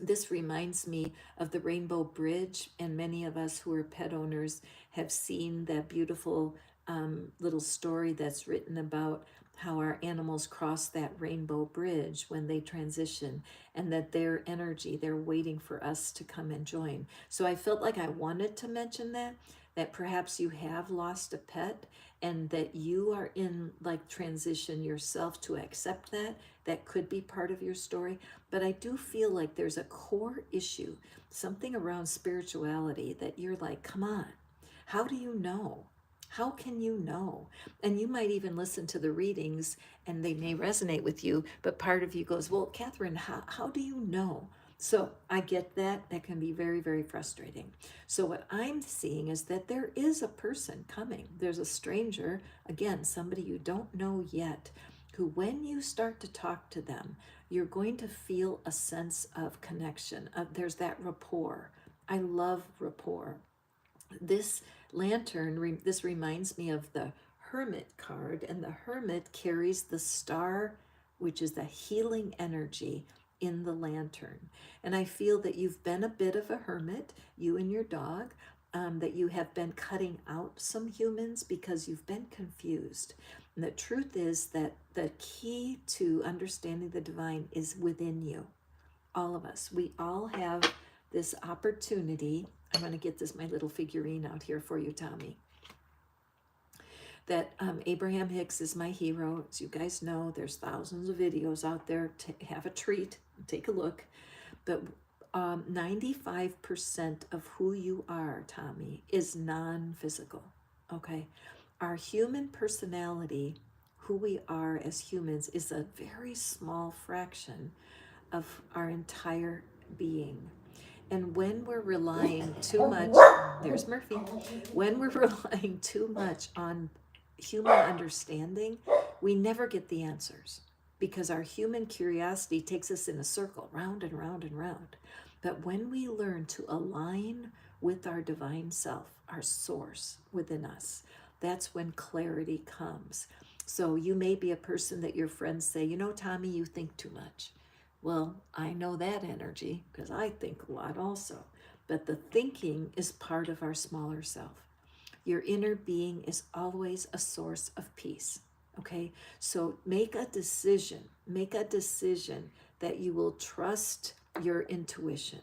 this reminds me of the Rainbow Bridge, and many of us who are pet owners have seen that beautiful little story that's written about how our animals cross that rainbow bridge when they transition, and that their energy, they're waiting for us to come and join. So I felt like I wanted to mention that perhaps you have lost a pet, and that you are in like transition yourself to accept that could be part of your story. But I do feel like there's a core issue, something around spirituality, that you're like, come on, how do you know? How can you know? And you might even listen to the readings and they may resonate with you, but part of you goes, well, Catherine, how do you know? So I get that. That can be very, very frustrating. So what I'm seeing is that there is a person coming. There's a stranger, again, somebody you don't know yet, who when you start to talk to them, you're going to feel a sense of connection. There's that rapport. I love rapport. This lantern, this reminds me of the Hermit card, and the Hermit carries the star, which is the healing energy in the lantern. And I feel that you've been a bit of a hermit, you and your dog, that you have been cutting out some humans because you've been confused. And the truth is that the key to understanding the divine is within you. All of us. We all have this opportunity. I'm going to get my little figurine out here for you, Tommy. That Abraham Hicks is my hero. As you guys know, there's thousands of videos out there. Have a treat, take a look. But 95% of who you are, Tommy, is non-physical. Okay, our human personality, who we are as humans, is a very small fraction of our entire being. And when we're relying too much, there's Murphy, when we're relying too much on human understanding, we never get the answers, because our human curiosity takes us in a circle, round and round and round. But when we learn to align with our divine self, our source within us, that's when clarity comes. So you may be a person that your friends say, you know, Tommy, you think too much. Well, I know that energy because I think a lot also. But the thinking is part of our smaller self. Your inner being is always a source of peace. Okay? So make a decision. Make a decision that you will trust your intuition.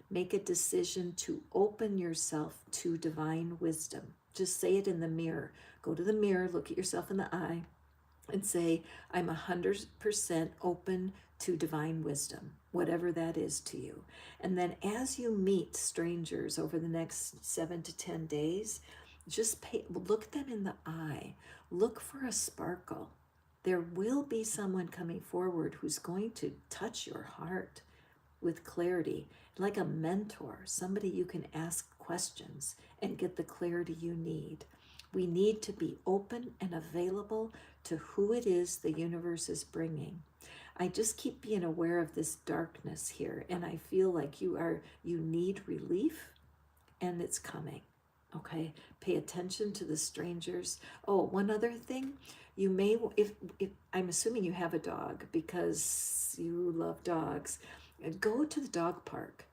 Make a decision to open yourself to divine wisdom. Just say it in the mirror. Go to the mirror, look at yourself in the eye, and say, I'm 100% open to divine wisdom, whatever that is to you. And then as you meet strangers over the next 7 to 10 days, just look them in the eye. Look for a sparkle. There will be someone coming forward who's going to touch your heart with clarity, like a mentor, somebody you can ask questions and get the clarity you need. We need to be open and available to who it is the universe is bringing. I just keep being aware of this darkness here, and I feel like you need relief, and it's coming. Okay, pay attention to the strangers. Oh, one other thing, you may, if I'm assuming you have a dog because you love dogs, go to the dog park.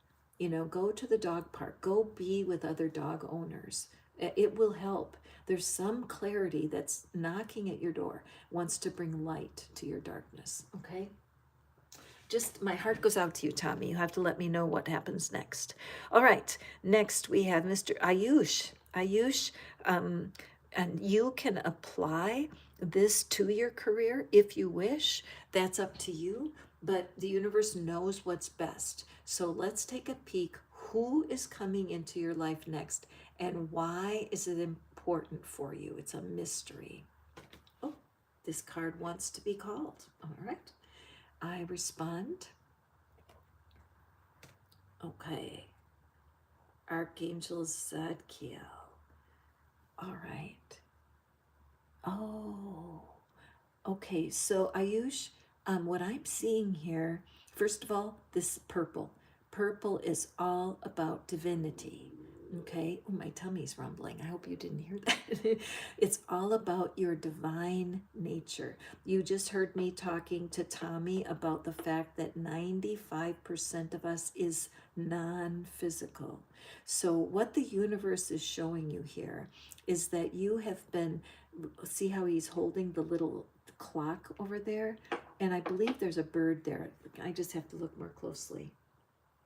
Go to the dog park. Go be with other dog owners. It will help. There's some clarity that's knocking at your door, wants to bring light to your darkness. Okay? Just my heart goes out to you, Tommy. You have to let me know what happens next. All right. Next, we have Mr. Ayush. Ayush, and you can apply this to your career if you wish. That's up to you. But the universe knows what's best. So let's take a peek. Who is coming into your life next, and why is it important for you? It's a mystery. Oh, this card wants to be called. All right. I respond. Okay. Archangel Zadkiel. All right. Oh, okay. So Ayush, what I'm seeing here, first of all, this purple. Purple is all about divinity. Okay. Oh, my tummy's rumbling. I hope you didn't hear that. It's all about your divine nature. You just heard me talking to Tommy about the fact that 95% of us is non physical. So, what the universe is showing you here is that you have been, see how he's holding the little clock over there? And I believe there's a bird there. I just have to look more closely.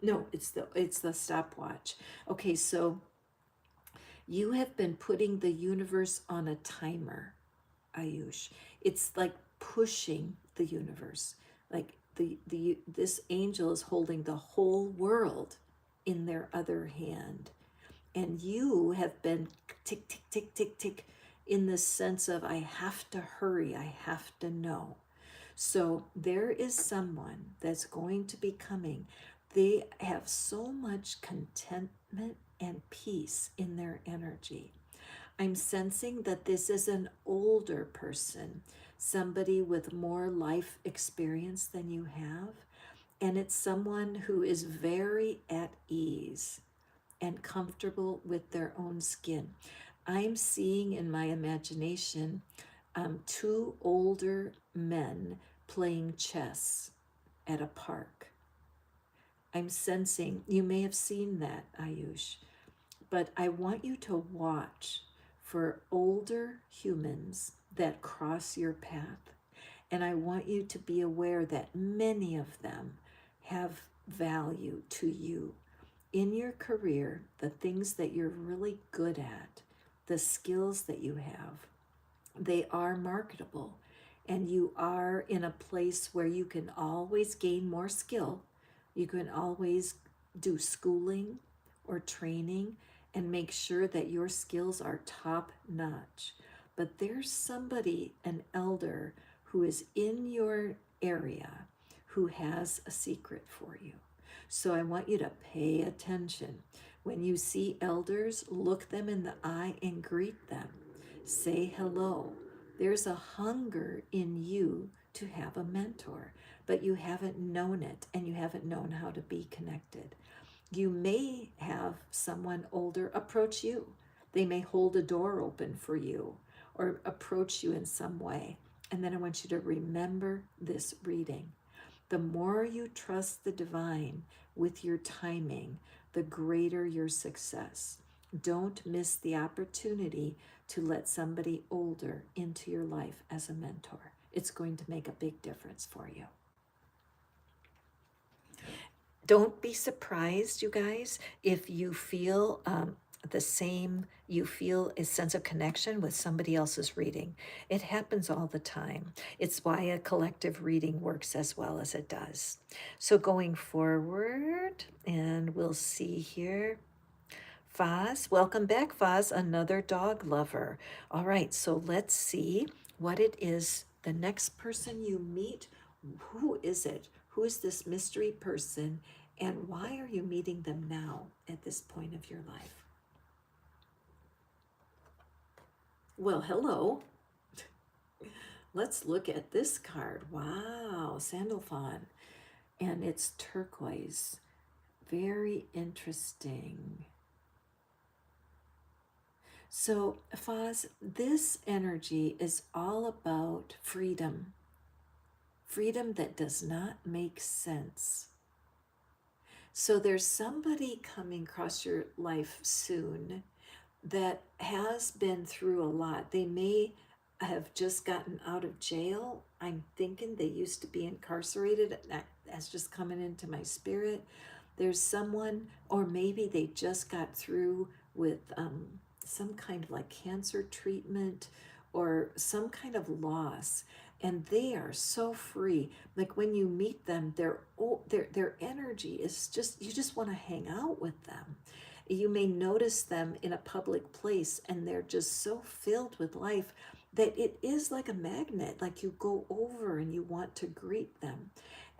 No, it's the stopwatch. Okay, so you have been putting the universe on a timer, Ayush. It's like pushing the universe. Like the this angel is holding the whole world in their other hand. And you have been tick, tick, tick, tick, tick in the sense of I have to hurry, I have to know. So there is someone that's going to be coming. They have so much contentment and peace in their energy. I'm sensing that this is an older person, somebody with more life experience than you have. And it's someone who is very at ease and comfortable with their own skin. I'm seeing in my imagination two older men playing chess at a park. I'm sensing, you may have seen that, Ayush, but I want you to watch for older humans that cross your path. And I want you to be aware that many of them have value to you in your career, the things that you're really good at, the skills that you have, they are marketable. And you are in a place where you can always gain more skill. You can always do schooling or training and make sure that your skills are top notch. But there's somebody, an elder, who is in your area who has a secret for you. So I want you to pay attention. When you see elders, look them in the eye and greet them. Say hello. There's a hunger in you to have a mentor, but you haven't known it and you haven't known how to be connected. You may have someone older approach you. They may hold a door open for you or approach you in some way. And then I want you to remember this reading. The more you trust the divine with your timing, the greater your success. Don't miss the opportunity to let somebody older into your life as a mentor. It's going to make a big difference for you. Don't be surprised, you guys, if you feel the same, you feel a sense of connection with somebody else's reading. It happens all the time. It's why a collective reading works as well as it does. So going forward, and we'll see here. Foz, welcome back, Foz, another dog lover. All right, so let's see what it is. The next person you meet, who is it? Who is this mystery person? And why are you meeting them now at this point of your life? Well, hello. Let's look at this card. Wow, Sandalphon. And it's turquoise. Very interesting. So, Foz, this energy is all about freedom. Freedom that does not make sense. So there's somebody coming across your life soon that has been through a lot. They may have just gotten out of jail. I'm thinking they used to be incarcerated. That's just coming into my spirit. There's someone, or maybe they just got through with some kind of like cancer treatment or some kind of loss, and they are so free. Like when you meet them, their energy is just, you just want to hang out with them. You may notice them in a public place and they're just so filled with life that it is like a magnet, like you go over and you want to greet them.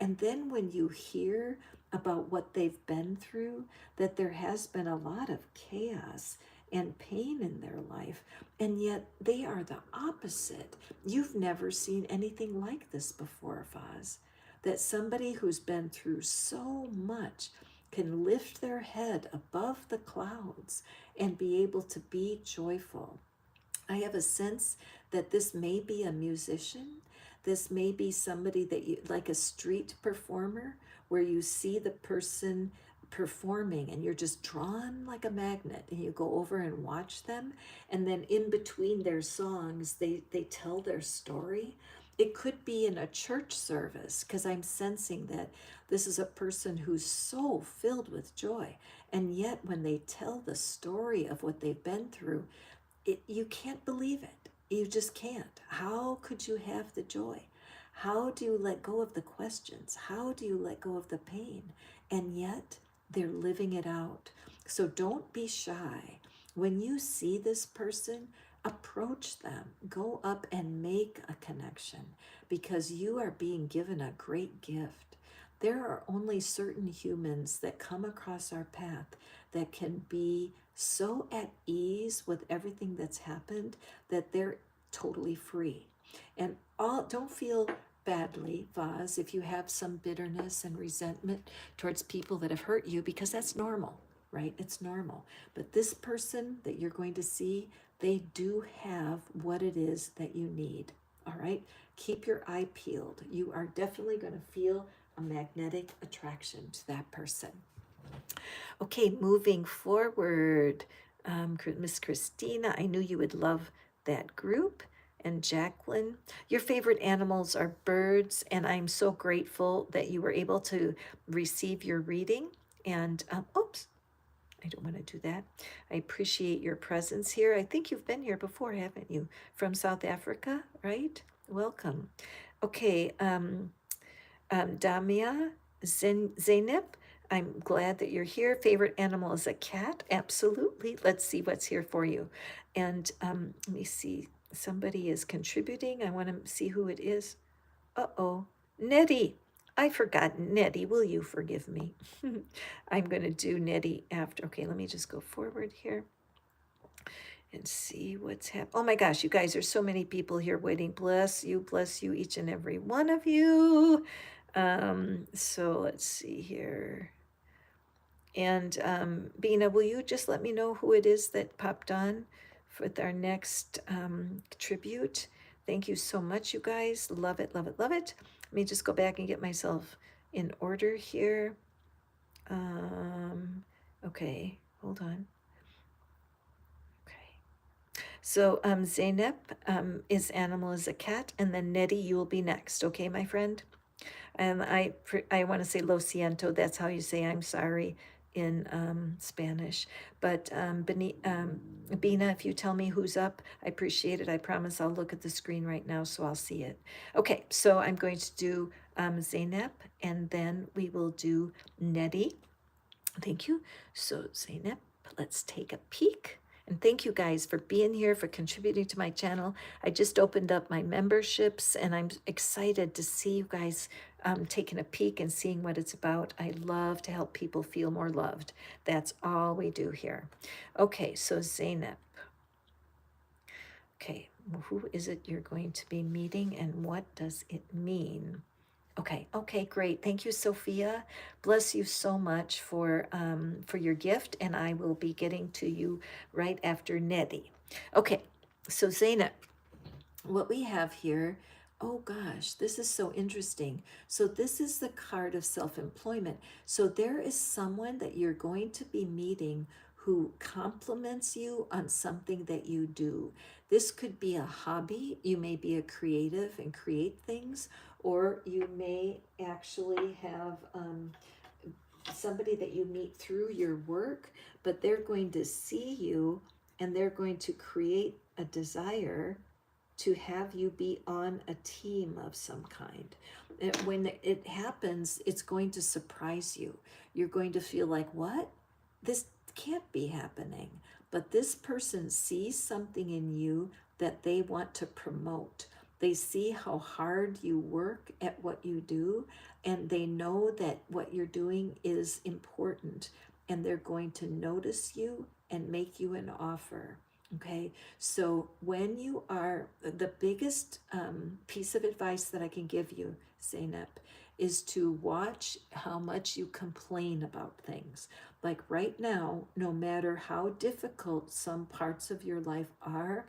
And then when you hear about what they've been through, that there has been a lot of chaos and pain in their life, and yet they are the opposite. You've never seen anything like this before, Foz. That somebody who's been through so much can lift their head above the clouds and be able to be joyful. I have a sense that this may be a musician. This may be somebody that you, like a street performer, where you see the person performing and you're just drawn like a magnet and you go over and watch them. And then in between their songs, they tell their story. It could be in a church service because I'm sensing that this is a person who's so filled with joy. And yet, when they tell the story of what they've been through, you can't believe it. You just can't. How could you have the joy? How do you let go of the questions? How do you let go of the pain? And yet they're living it out. So don't be shy. When you see this person, approach them. Go up and make a connection because you are being given a great gift. There are only certain humans that come across our path that can be so at ease with everything that's happened that they're totally free. And don't feel badly, Vaz, if you have some bitterness and resentment towards people that have hurt you, because that's normal, right? It's normal. But this person that you're going to see, they do have what it is that you need. All right? Keep your eye peeled. You are definitely going to feel a magnetic attraction to that person. Okay, moving forward, Miss Christina, I knew you would love that group. And Jacqueline, your favorite animals are birds, and I'm so grateful that you were able to receive your reading. And oops, I don't want to do that. I appreciate your presence here. I think you've been here before, haven't you? From South Africa, right? Welcome. Okay, Damia Zainab, I'm glad that you're here. Favorite animal is a cat? Absolutely. Let's see what's here for you. And let me see. Somebody is contributing. I want to see who it is. Uh-oh. Nettie. I forgot Nettie. Will you forgive me? I'm going to do Nettie after. Okay, let me just go forward here and see what's happening. Oh my gosh, you guys, there's so many people here waiting. Bless you, each and every one of you. So let's see here. And Bina, will you just let me know who it is that popped on with our next tribute? Thank you so much, you guys. Love it, love it, love it. Let me just go back and get myself in order here. Okay, hold on. Okay. So Zainab is animal is a cat, and then Nettie, you will be next. Okay, my friend? And I want to say lo siento. That's how you say I'm sorry in Spanish. But Bina, if you tell me who's up, I appreciate it. I promise I'll look at the screen right now so I'll see it. Okay, so I'm going to do Zainab, and then we will do Nettie. Thank you. So Zainab, let's take a peek. And thank you guys for being here, for contributing to my channel. I just opened up my memberships and I'm excited to see you guys taking a peek and seeing what it's about. I love to help people feel more loved. That's all we do here. Okay, so Zainab. Okay, who is it you're going to be meeting and what does it mean? Okay, great. Thank you, Sophia. Bless you so much for your gift, and I will be getting to you right after Nettie. Okay, so Zainab, what we have here, oh gosh, this is so interesting. So this is the card of self-employment. So there is someone that you're going to be meeting who compliments you on something that you do. This could be a hobby. You may be a creative and create things, or you may actually have somebody that you meet through your work, but they're going to see you and they're going to create a desire to have you be on a team of some kind. When it happens, it's going to surprise you. You're going to feel like, what? This can't be happening. But this person sees something in you that they want to promote. They see how hard you work at what you do, and they know that what you're doing is important, and they're going to notice you and make you an offer. Okay, so when you are, the biggest piece of advice that I can give you, Zainab, is to watch how much you complain about things. Like right now, no matter how difficult some parts of your life are,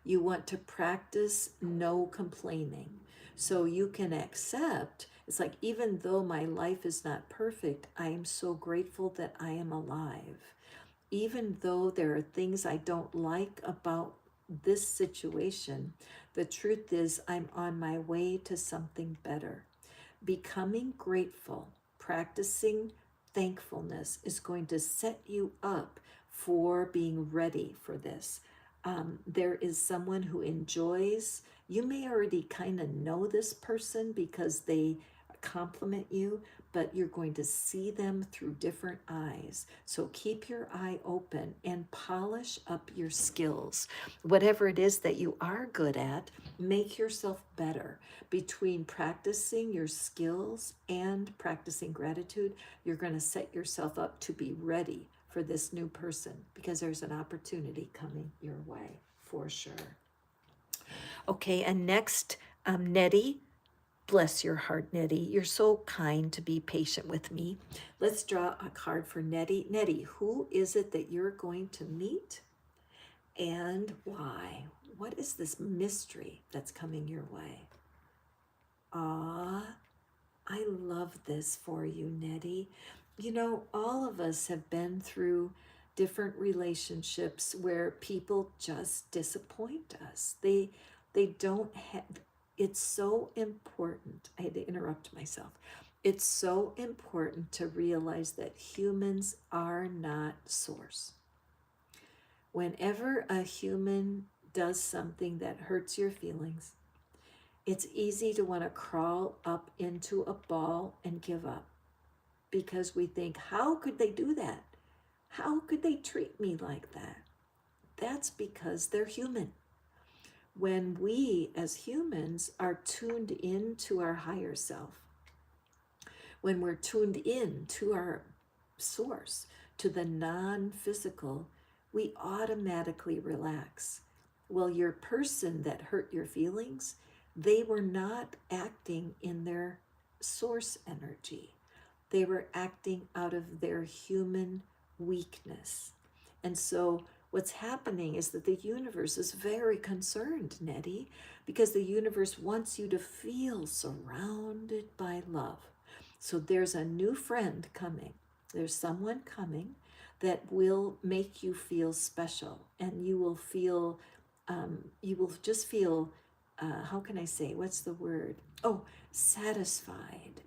you want to practice no complaining. So you can accept, it's like, even though my life is not perfect, I am so grateful that I am alive. Even though there are things I don't like about this situation, the truth is I'm on my way to something better. Becoming grateful, practicing thankfulness is going to set you up for being ready for this. There is someone who enjoys, you may already kind of know this person because they compliment you, but you're going to see them through different eyes. So keep your eye open and polish up your skills. Whatever it is that you are good at, make yourself better. Between practicing your skills and practicing gratitude, you're going to set yourself up to be ready for this new person, because there's an opportunity coming your way for sure. Okay, and next, Nettie. Bless your heart, Nettie. You're so kind to be patient with me. Let's draw a card for Nettie. Nettie, who is it that you're going to meet and why? What is this mystery that's coming your way? Ah, I love this for you, Nettie. You know, all of us have been through different relationships where people just disappoint us. They don't have, it's so important. I had to interrupt myself. It's so important to realize that humans are not source. Whenever a human does something that hurts your feelings, it's easy to want to crawl up into a ball and give up, because we think, how could they do that? How could they treat me like that? That's because they're human. When we as humans are tuned into our higher self, when we're tuned in to our source, to the non-physical, we automatically relax. Well, your person that hurt your feelings, they were not acting in their source energy. They were acting out of their human weakness. And so what's happening is that the universe is very concerned, Nettie, because the universe wants you to feel surrounded by love. So there's a new friend coming. There's someone coming that will make you feel special, and you will feel, you will just feel, how can I say, what's the word? Oh, satisfied.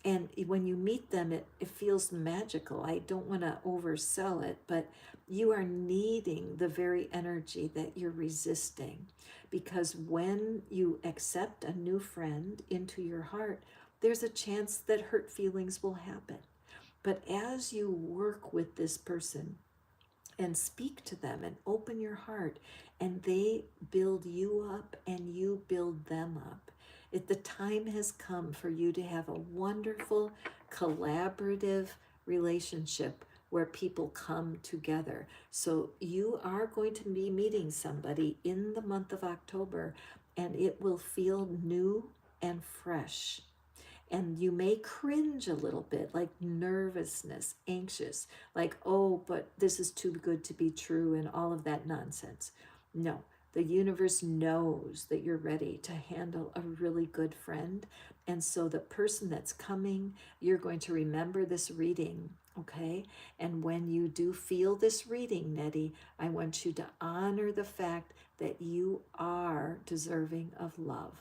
And when you meet them, it feels magical. I don't want to oversell it, but you are needing the very energy that you're resisting. Because when you accept a new friend into your heart, there's a chance that hurt feelings will happen. But as you work with this person and speak to them and open your heart, and they build you up and you build them up, the time has come for you to have a wonderful collaborative relationship where people come together. So you are going to be meeting somebody in the month of October, and it will feel new and fresh. And you may cringe a little bit, like nervousness, anxious, like, oh, but this is too good to be true, and all of that nonsense. No, the universe knows that you're ready to handle a really good friend. And so the person that's coming, you're going to remember this reading, okay? And when you do feel this reading, Nettie, I want you to honor the fact that you are deserving of love.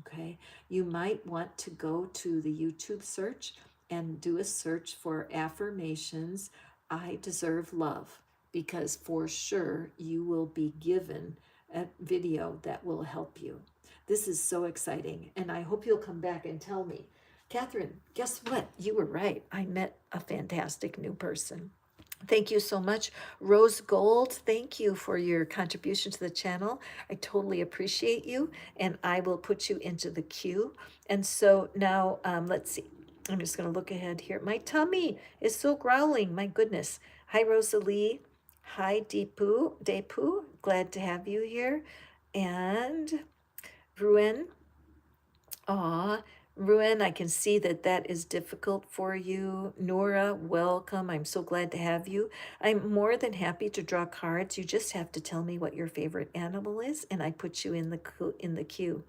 Okay, you might want to go to the YouTube search and do a search for affirmations, I deserve love, because for sure you will be given a video that will help you. This is so exciting, and I hope you'll come back and tell me, Catherine, guess what? You were right. I met a fantastic new person. Thank you so much. Rose Gold, thank you for your contribution to the channel. I totally appreciate you, and I will put you into the queue. And so now, let's see. I'm just going to look ahead here. My tummy is so growling. My goodness. Hi, Rosalie. Hi, Deepu. Glad to have you here. And Ruen. Aw, Ruin, I can see that that is difficult for you. Nora, welcome. I'm so glad to have you. I'm more than happy to draw cards. You just have to tell me what your favorite animal is, and I put you in the queue.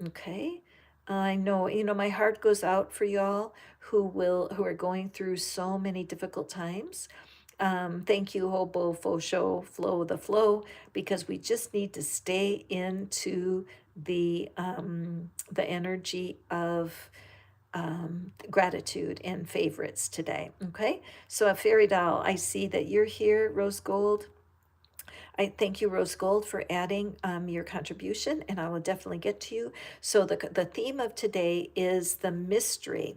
Okay. I know, my heart goes out for y'all who are going through so many difficult times. Thank you, Hobo, Fo Show, Flow the Flow, because we just need to stay into the energy of gratitude and favorites today. Okay. So, Fairy Doll, I see that you're here, Rose Gold. I thank you, Rose Gold, for adding your contribution, and I will definitely get to you. So the theme of today is the mystery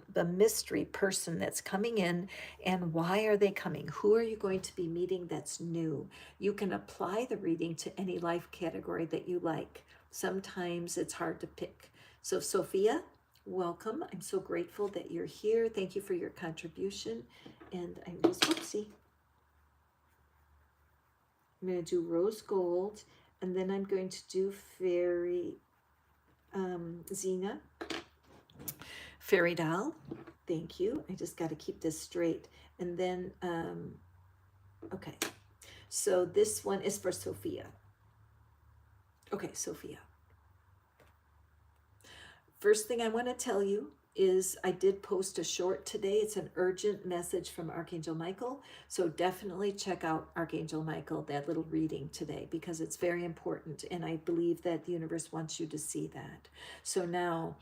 person that's coming in, and why are they coming? Who are you going to be meeting that's new? You can apply the reading to any life category that you like. Sometimes it's hard to pick. So Sophia, welcome. I'm so grateful that you're here. Thank you for your contribution. And I just, whoopsie. I'm going to do rose gold, and then I'm going to do fairy Xena, fairy doll. Thank you. I just got to keep this straight. And then, okay. So this one is for Sophia. Okay, Sophia. First thing I want to tell you is I did post a short today. It's an urgent message from Archangel Michael. So definitely check out Archangel Michael, that little reading today, because it's very important. And I believe that the universe wants you to see that. So now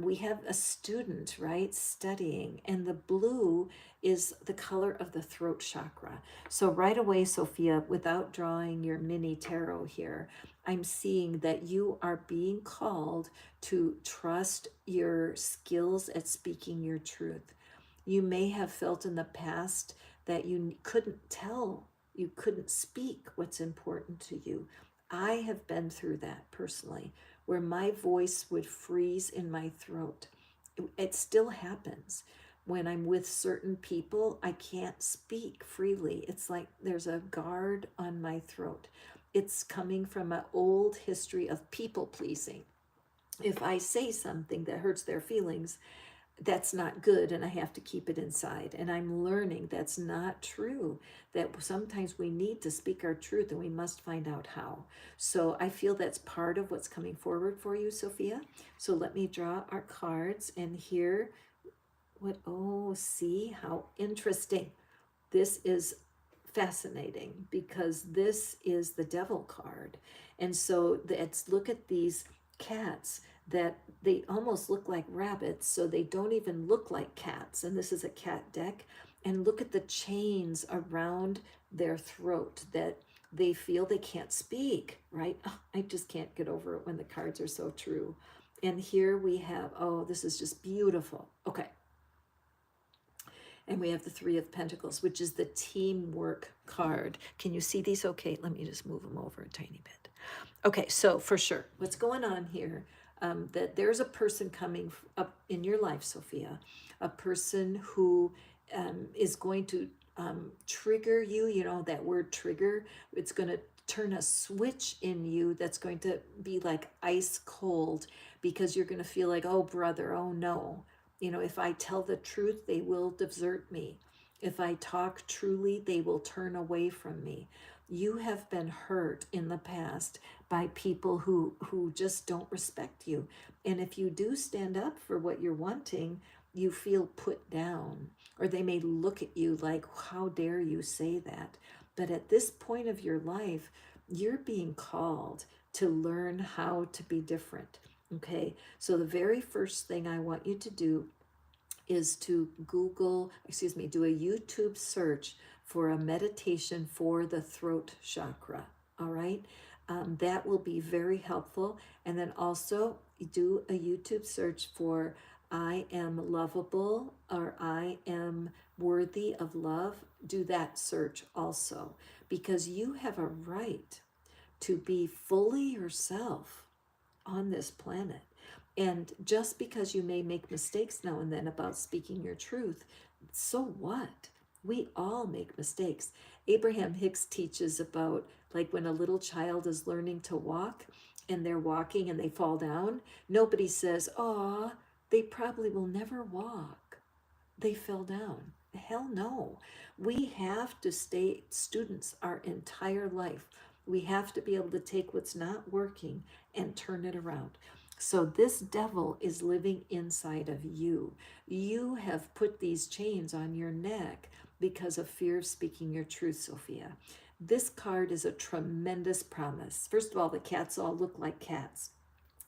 we have a student, right, studying, and the blue is the color of the throat chakra. So right away, Sophia, without drawing your mini tarot here, I'm seeing that you are being called to trust your skills at speaking your truth. You may have felt in the past that you couldn't speak what's important to you. I have been through that personally, where my voice would freeze in my throat. It still happens. When I'm with certain people, I can't speak freely. It's like there's a guard on my throat. It's coming from an old history of people pleasing. If I say something that hurts their feelings, that's not good, and I have to keep it inside. And I'm learning that's not true, that sometimes we need to speak our truth, and we must find out how. So I feel that's part of what's coming forward for you, Sophia. So let me draw our cards and hear see how interesting. This is fascinating, because this is the devil card. And so let's look at these cats that they almost look like rabbits, so they don't even look like cats. And this is a cat deck. And look at the chains around their throat that they feel they can't speak, right? Oh, I just can't get over it when the cards are so true. And here we have, this is just beautiful. Okay. And we have the Three of Pentacles, which is the teamwork card. Can you see these? Okay, let me just move them over a tiny bit. Okay, so for sure, what's going on here, that there's a person coming up in your life, Sophia, a person who is going to trigger you, that word trigger. It's going to turn a switch in you that's going to be like ice cold, because you're going to feel like, oh, brother, oh, no. If I tell the truth, they will desert me. If I talk truly, they will turn away from me. You have been hurt in the past by people who just don't respect you. And if you do stand up for what you're wanting, you feel put down, or they may look at you like, how dare you say that? But at this point of your life, you're being called to learn how to be different. Okay, so the very first thing I want you to do is to do a YouTube search for a meditation for the throat chakra. All right, that will be very helpful. And then also do a YouTube search for I am lovable, or I am worthy of love. Do that search also, because you have a right to be fully yourself on this planet. And just because you may make mistakes now and then about speaking your truth, so what? We all make mistakes. Abraham Hicks teaches about, like, when a little child is learning to walk and they're walking and they fall down, nobody says, "Aw, They probably will never walk. They fell down. Hell no. We have to stay students our entire life. We have to be able to take what's not working and turn it around. So this devil is living inside of you. You have put these chains on your neck because of fear of speaking your truth, Sophia. This card is a tremendous promise. First of all, the cats all look like cats.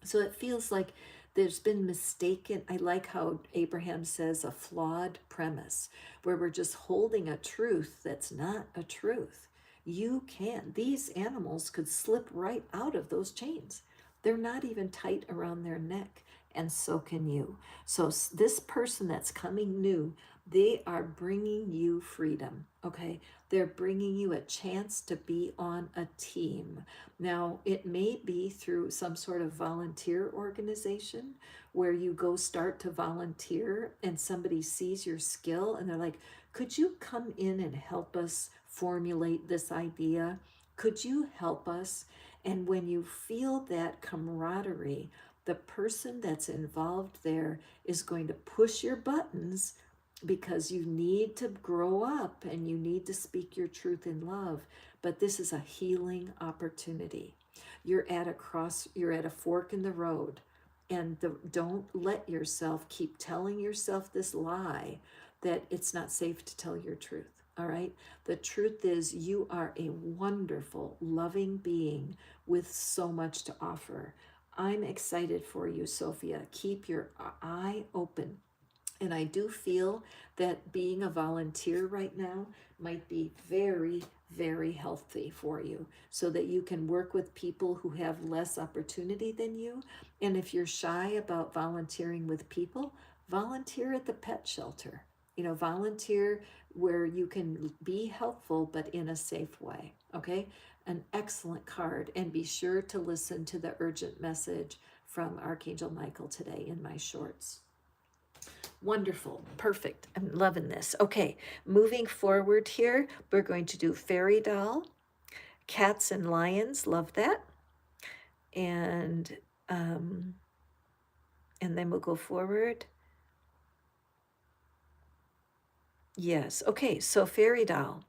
So it feels like there's been mistaken. I like how Abraham says a flawed premise, where we're just holding a truth that's not a truth. You can. These animals could slip right out of those chains. They're not even tight around their neck, and so can you. So this person that's coming new, they are bringing you freedom, okay? They're bringing you a chance to be on a team. Now, it may be through some sort of volunteer organization where you go start to volunteer and somebody sees your skill and they're like, could you come in and help us formulate this idea? Could you help us? And when you feel that camaraderie, the person that's involved there is going to push your buttons because you need to grow up and you need to speak your truth in love. But this is a healing opportunity. You're at a fork in the road, and don't let yourself keep telling yourself this lie that it's not safe to tell your truth. All right. The truth is, you are a wonderful, loving being with so much to offer. I'm excited for you, Sophia. Keep your eye open. And I do feel that being a volunteer right now might be very, very healthy for you so that you can work with people who have less opportunity than you. And if you're shy about volunteering with people, volunteer at the pet shelter. Volunteer where you can be helpful, but in a safe way. Okay? An excellent card. And be sure to listen to the urgent message from Archangel Michael today in my shorts. Wonderful. Perfect. I'm loving this. Okay, moving forward here, we're going to do fairy doll, cats and lions. Love that. And um, and then we'll go forward. Yes. Okay, so fairy doll.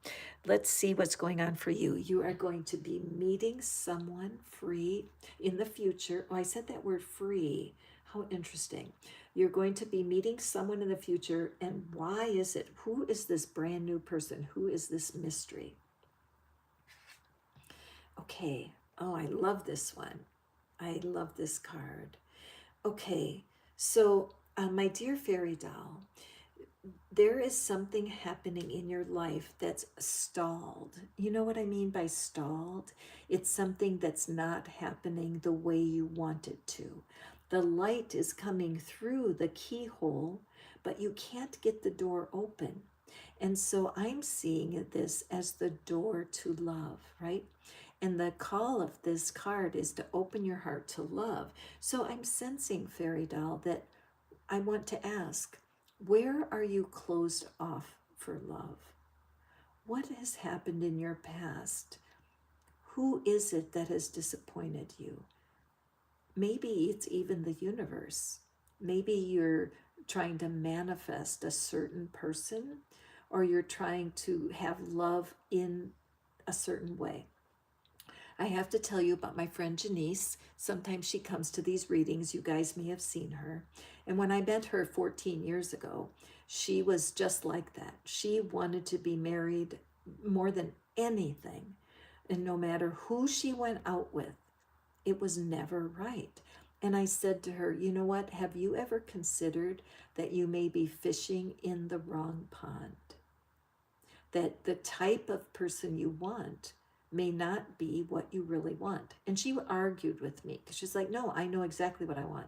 Let's see what's going on for you. You are going to be meeting someone free in the future. Oh, I said that word free. How interesting. You're going to be meeting someone in the future. And why is it? Who is this brand new person? Who is this mystery? Okay. Oh, I love this one. I love this card. Okay. So, my dear fairy doll, there is something happening in your life that's stalled. You know what I mean by stalled? It's something that's not happening the way you want it to. The light is coming through the keyhole, but you can't get the door open. And so I'm seeing this as the door to love, right? And the call of this card is to open your heart to love. So I'm sensing, fairy doll, that I want to ask, where are you closed off for love? What has happened in your past? Who is it that has disappointed you? Maybe it's even the universe. Maybe you're trying to manifest a certain person, or you're trying to have love in a certain way. I have to tell you about my friend Janice. Sometimes she comes to these readings. You guys may have seen her. And when I met her 14 years ago, she was just like that. She wanted to be married more than anything. And no matter who she went out with, it was never right. And I said to her, you know what? Have you ever considered that you may be fishing in the wrong pond? That the type of person you want may not be what you really want. And she argued with me because she's like, no, I know exactly what I want.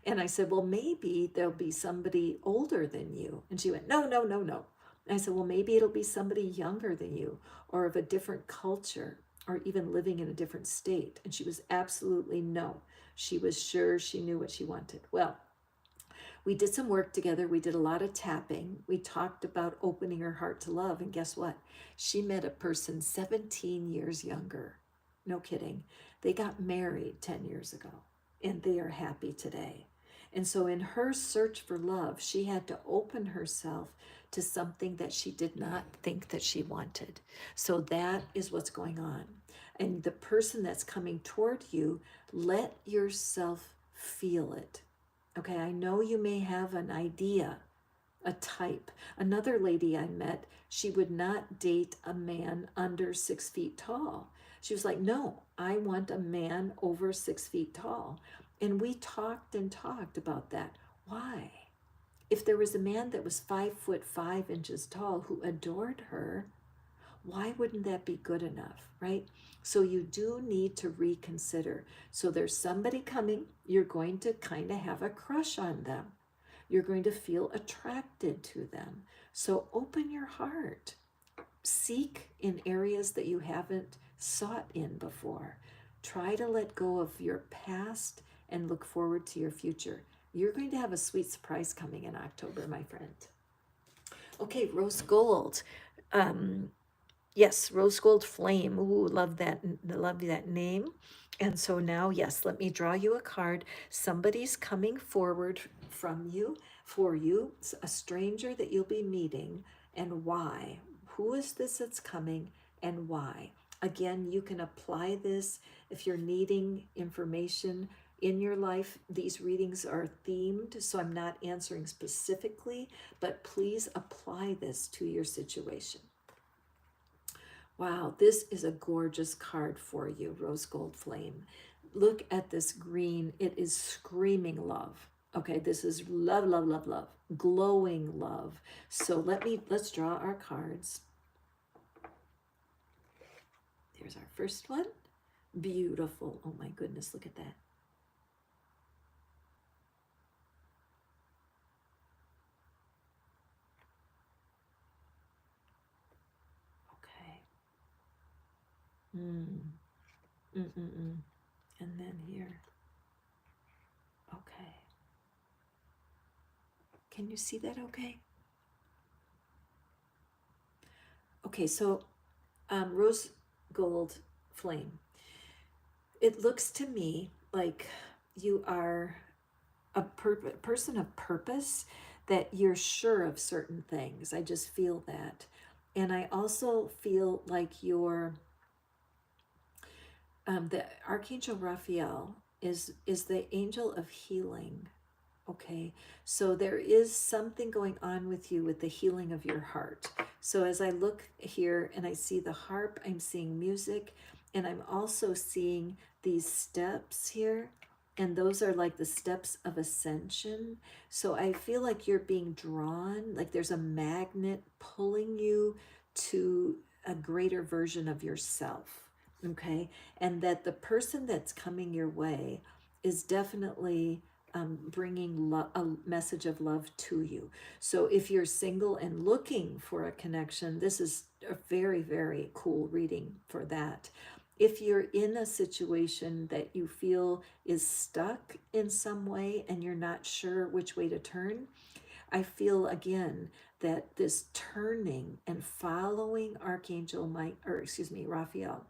And I said, well, maybe there'll be somebody older than you. And she went, no, no, no, no. And I said, well, maybe it'll be somebody younger than you, or of a different culture, or even living in a different state. And she was absolutely no. She was sure she knew what she wanted. Well, we did some work together. We did a lot of tapping. We talked about opening her heart to love. And guess what? She met a person 17 years younger. No kidding. They got married 10 years ago, and they are happy today. And so in her search for love, she had to open herself to something that she did not think that she wanted. So that is what's going on. And the person that's coming toward you, let yourself feel it. Okay, I know you may have an idea, a type. Another lady I met, she would not date a man under 6 feet tall. She was like, no, I want a man over 6 feet tall. And we talked and talked about that. Why? If there was a man that was 5'5" tall who adored her, why wouldn't that be good enough, right? So you do need to reconsider. So there's somebody coming, you're going to kind of have a crush on them. You're going to feel attracted to them. So open your heart. Seek in areas that you haven't sought in before. Try to let go of your past and look forward to your future. You're going to have a sweet surprise coming in October, my friend. Okay, rose gold. Yes, rose gold flame. Ooh, love that name. And so now, yes, let me draw you a card. Somebody's coming forward from you, for you, a stranger that you'll be meeting, and why? Who is this that's coming and why? Again, you can apply this if you're needing information in your life. These readings are themed, so I'm not answering specifically, but please apply this to your situation. Wow, this is a gorgeous card for you, Rose Gold Flame. Look at this green. It is screaming love. Okay, this is love, love, love, love, glowing love. So let's draw our cards. There's our first one. Beautiful. Oh my goodness, look at that. Okay. And then here. Okay. Can you see that okay? Okay, so rose gold flame. It looks to me like you are a person of purpose, that you're sure of certain things. I just feel that. And I also feel like you're, the Archangel Raphael is the angel of healing. Okay, so there is something going on with you with the healing of your heart. So as I look here and I see the harp, I'm seeing music, and I'm also seeing these steps here, and those are like the steps of ascension. So I feel like you're being drawn, like there's a magnet pulling you to a greater version of yourself. Okay, and that the person that's coming your way is definitely bringing a message of love to you. So if you're single and looking for a connection, this is a very, very cool reading for that. If you're in a situation that you feel is stuck in some way and you're not sure which way to turn, I feel again that this turning and following Raphael,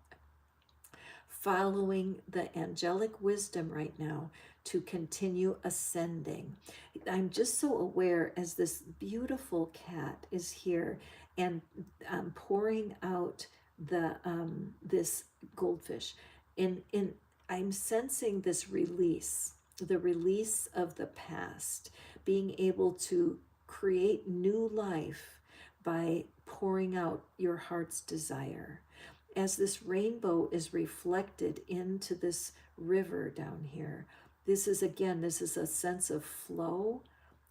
following the angelic wisdom right now to continue ascending. I'm just so aware as this beautiful cat is here and pouring out the this goldfish. In I'm sensing this release, the release of the past, being able to create new life by pouring out your heart's desire. As this rainbow is reflected into this river down here, this is a sense of flow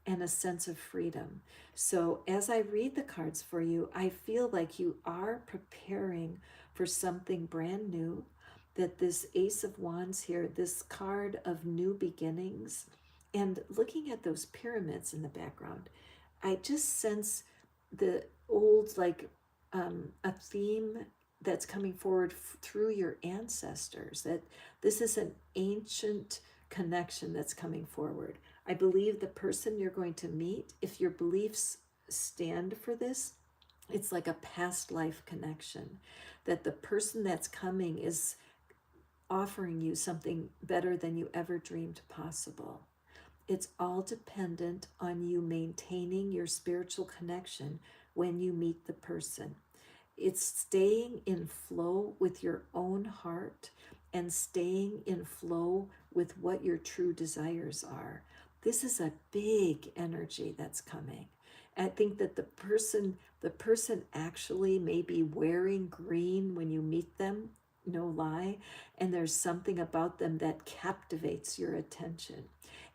and a sense of freedom. So as I read the cards for you, I feel like you are preparing for something brand new, that this Ace of Wands here, this card of new beginnings, and looking at those pyramids in the background, I just sense the old, like a theme that's coming forward through your ancestors, that this is an ancient connection that's coming forward. I believe the person you're going to meet, if your beliefs stand for this, it's like a past life connection, that the person that's coming is offering you something better than you ever dreamed possible. It's all dependent on you maintaining your spiritual connection when you meet the person. It's staying in flow with your own heart and staying in flow with what your true desires are. This is a big energy that's coming. I think that the person actually may be wearing green when you meet them, no lie, and there's something about them that captivates your attention.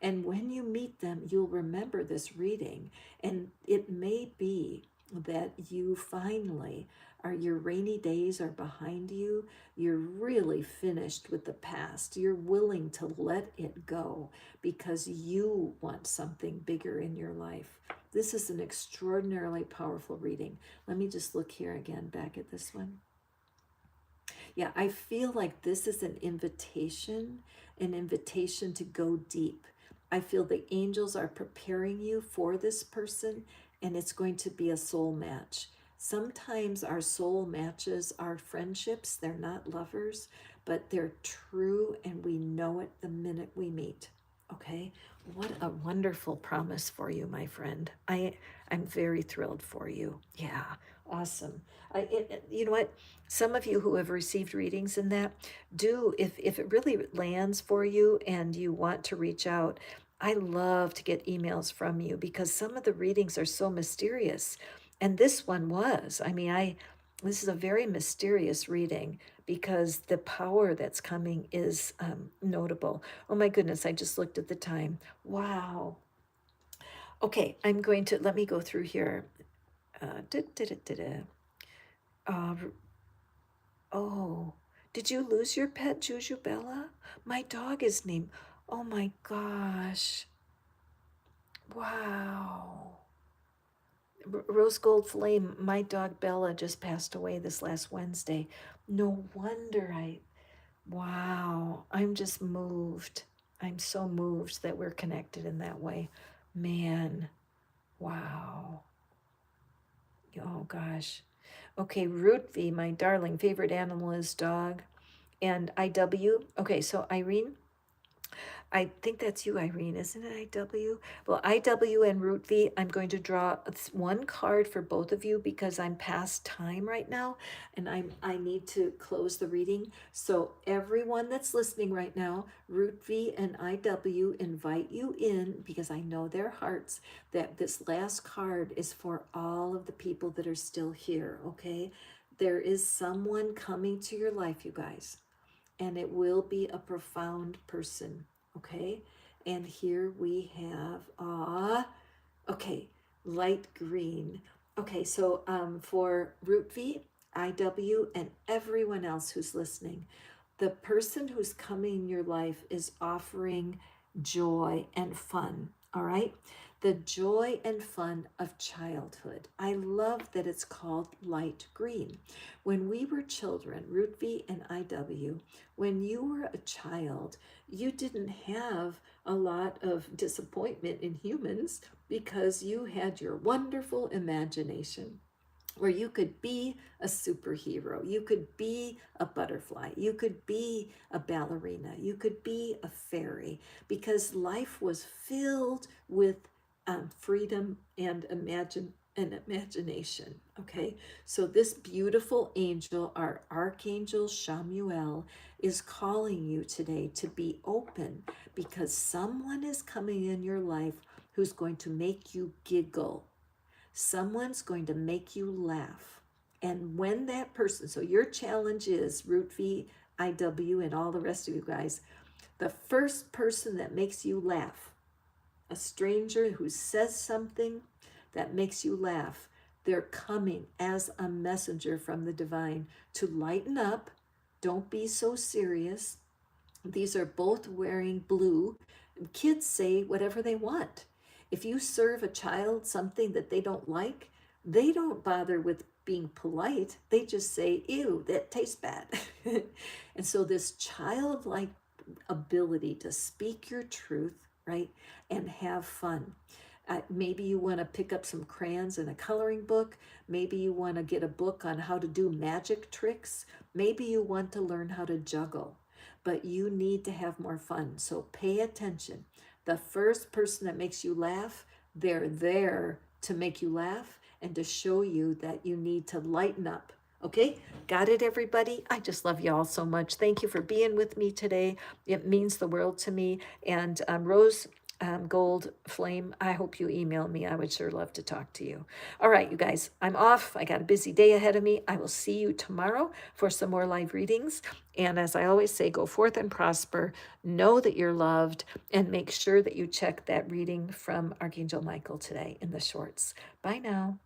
And when you meet them, you'll remember this reading, and it may be that you finally are, your rainy days are behind you. You're really finished with the past. You're willing to let it go because you want something bigger in your life. This is an extraordinarily powerful reading. Let me just look here again, back at this one. Yeah, I feel like this is an invitation to go deep. I feel the angels are preparing you for this person, and it's going to be a soul match. Sometimes our soul matches are friendships, they're not lovers, but they're true, and we know it the minute we meet. Okay, what a wonderful promise for you, my friend. I'm very thrilled for you. Yeah, awesome. You know what? Some of you who have received readings in that, do, if it really lands for you and you want to reach out, I love to get emails from you because some of the readings are so mysterious. And this one was. This is a very mysterious reading because the power that's coming is notable. Oh my goodness, I just looked at the time. Wow. Okay, let me go through here. Uh, da, da, da, da, da. Uh, Oh, did you lose your pet, Jujubella? My dog is named. Oh my gosh. Wow. Rose Gold Flame, my dog Bella just passed away this last Wednesday. No wonder wow. I'm just moved. I'm so moved that we're connected in that way. Man, wow. Oh gosh. Okay, Root V, my darling favorite animal is dog. And IW. Okay, so Irene, I think that's you, Irene, isn't it, IW? Well, IW and Root V, I'm going to draw one card for both of you because I'm past time right now and I need to close the reading. So everyone that's listening right now, Root V and IW invite you in because I know their hearts that this last card is for all of the people that are still here, okay? There is someone coming to your life, you guys, and it will be a profound person, okay? And here we have, okay, light green. Okay, so for Root V, IW, and everyone else who's listening, the person who's coming in your life is offering joy and fun, all right? The joy and fun of childhood. I love that it's called light green. When we were children, Root V and IW, when you were a child, you didn't have a lot of disappointment in humans because you had your wonderful imagination where you could be a superhero, you could be a butterfly, you could be a ballerina, you could be a fairy, because life was filled with freedom and imagination. Okay, so this beautiful angel, our archangel Shamuel, is calling you today to be open because someone is coming in your life who's going to make you giggle. Someone's going to make you laugh. And when that person, so your challenge is Root V, IW, and all the rest of you guys, the first person that makes you laugh, a stranger who says something that makes you laugh, they're coming as a messenger from the divine to lighten up. Don't be so serious. These are both wearing blue. Kids say whatever they want. If you serve a child something that they don't like, they don't bother with being polite. They just say, ew, that tastes bad. And so this childlike ability to speak your truth, right, and have fun. Maybe you want to pick up some crayons and a coloring book. Maybe you want to get a book on how to do magic tricks. Maybe you want to learn how to juggle, but you need to have more fun. So pay attention. The first person that makes you laugh, they're there to make you laugh and to show you that you need to lighten up. Okay, got it, everybody? I just love you all so much. Thank you for being with me today. It means the world to me. And Rose Gold Flame, I hope you email me. I would sure love to talk to you. All right, you guys, I'm off. I got a busy day ahead of me. I will see you tomorrow for some more live readings. And as I always say, go forth and prosper. Know that you're loved, and make sure that you check that reading from Archangel Michael today in the shorts. Bye now.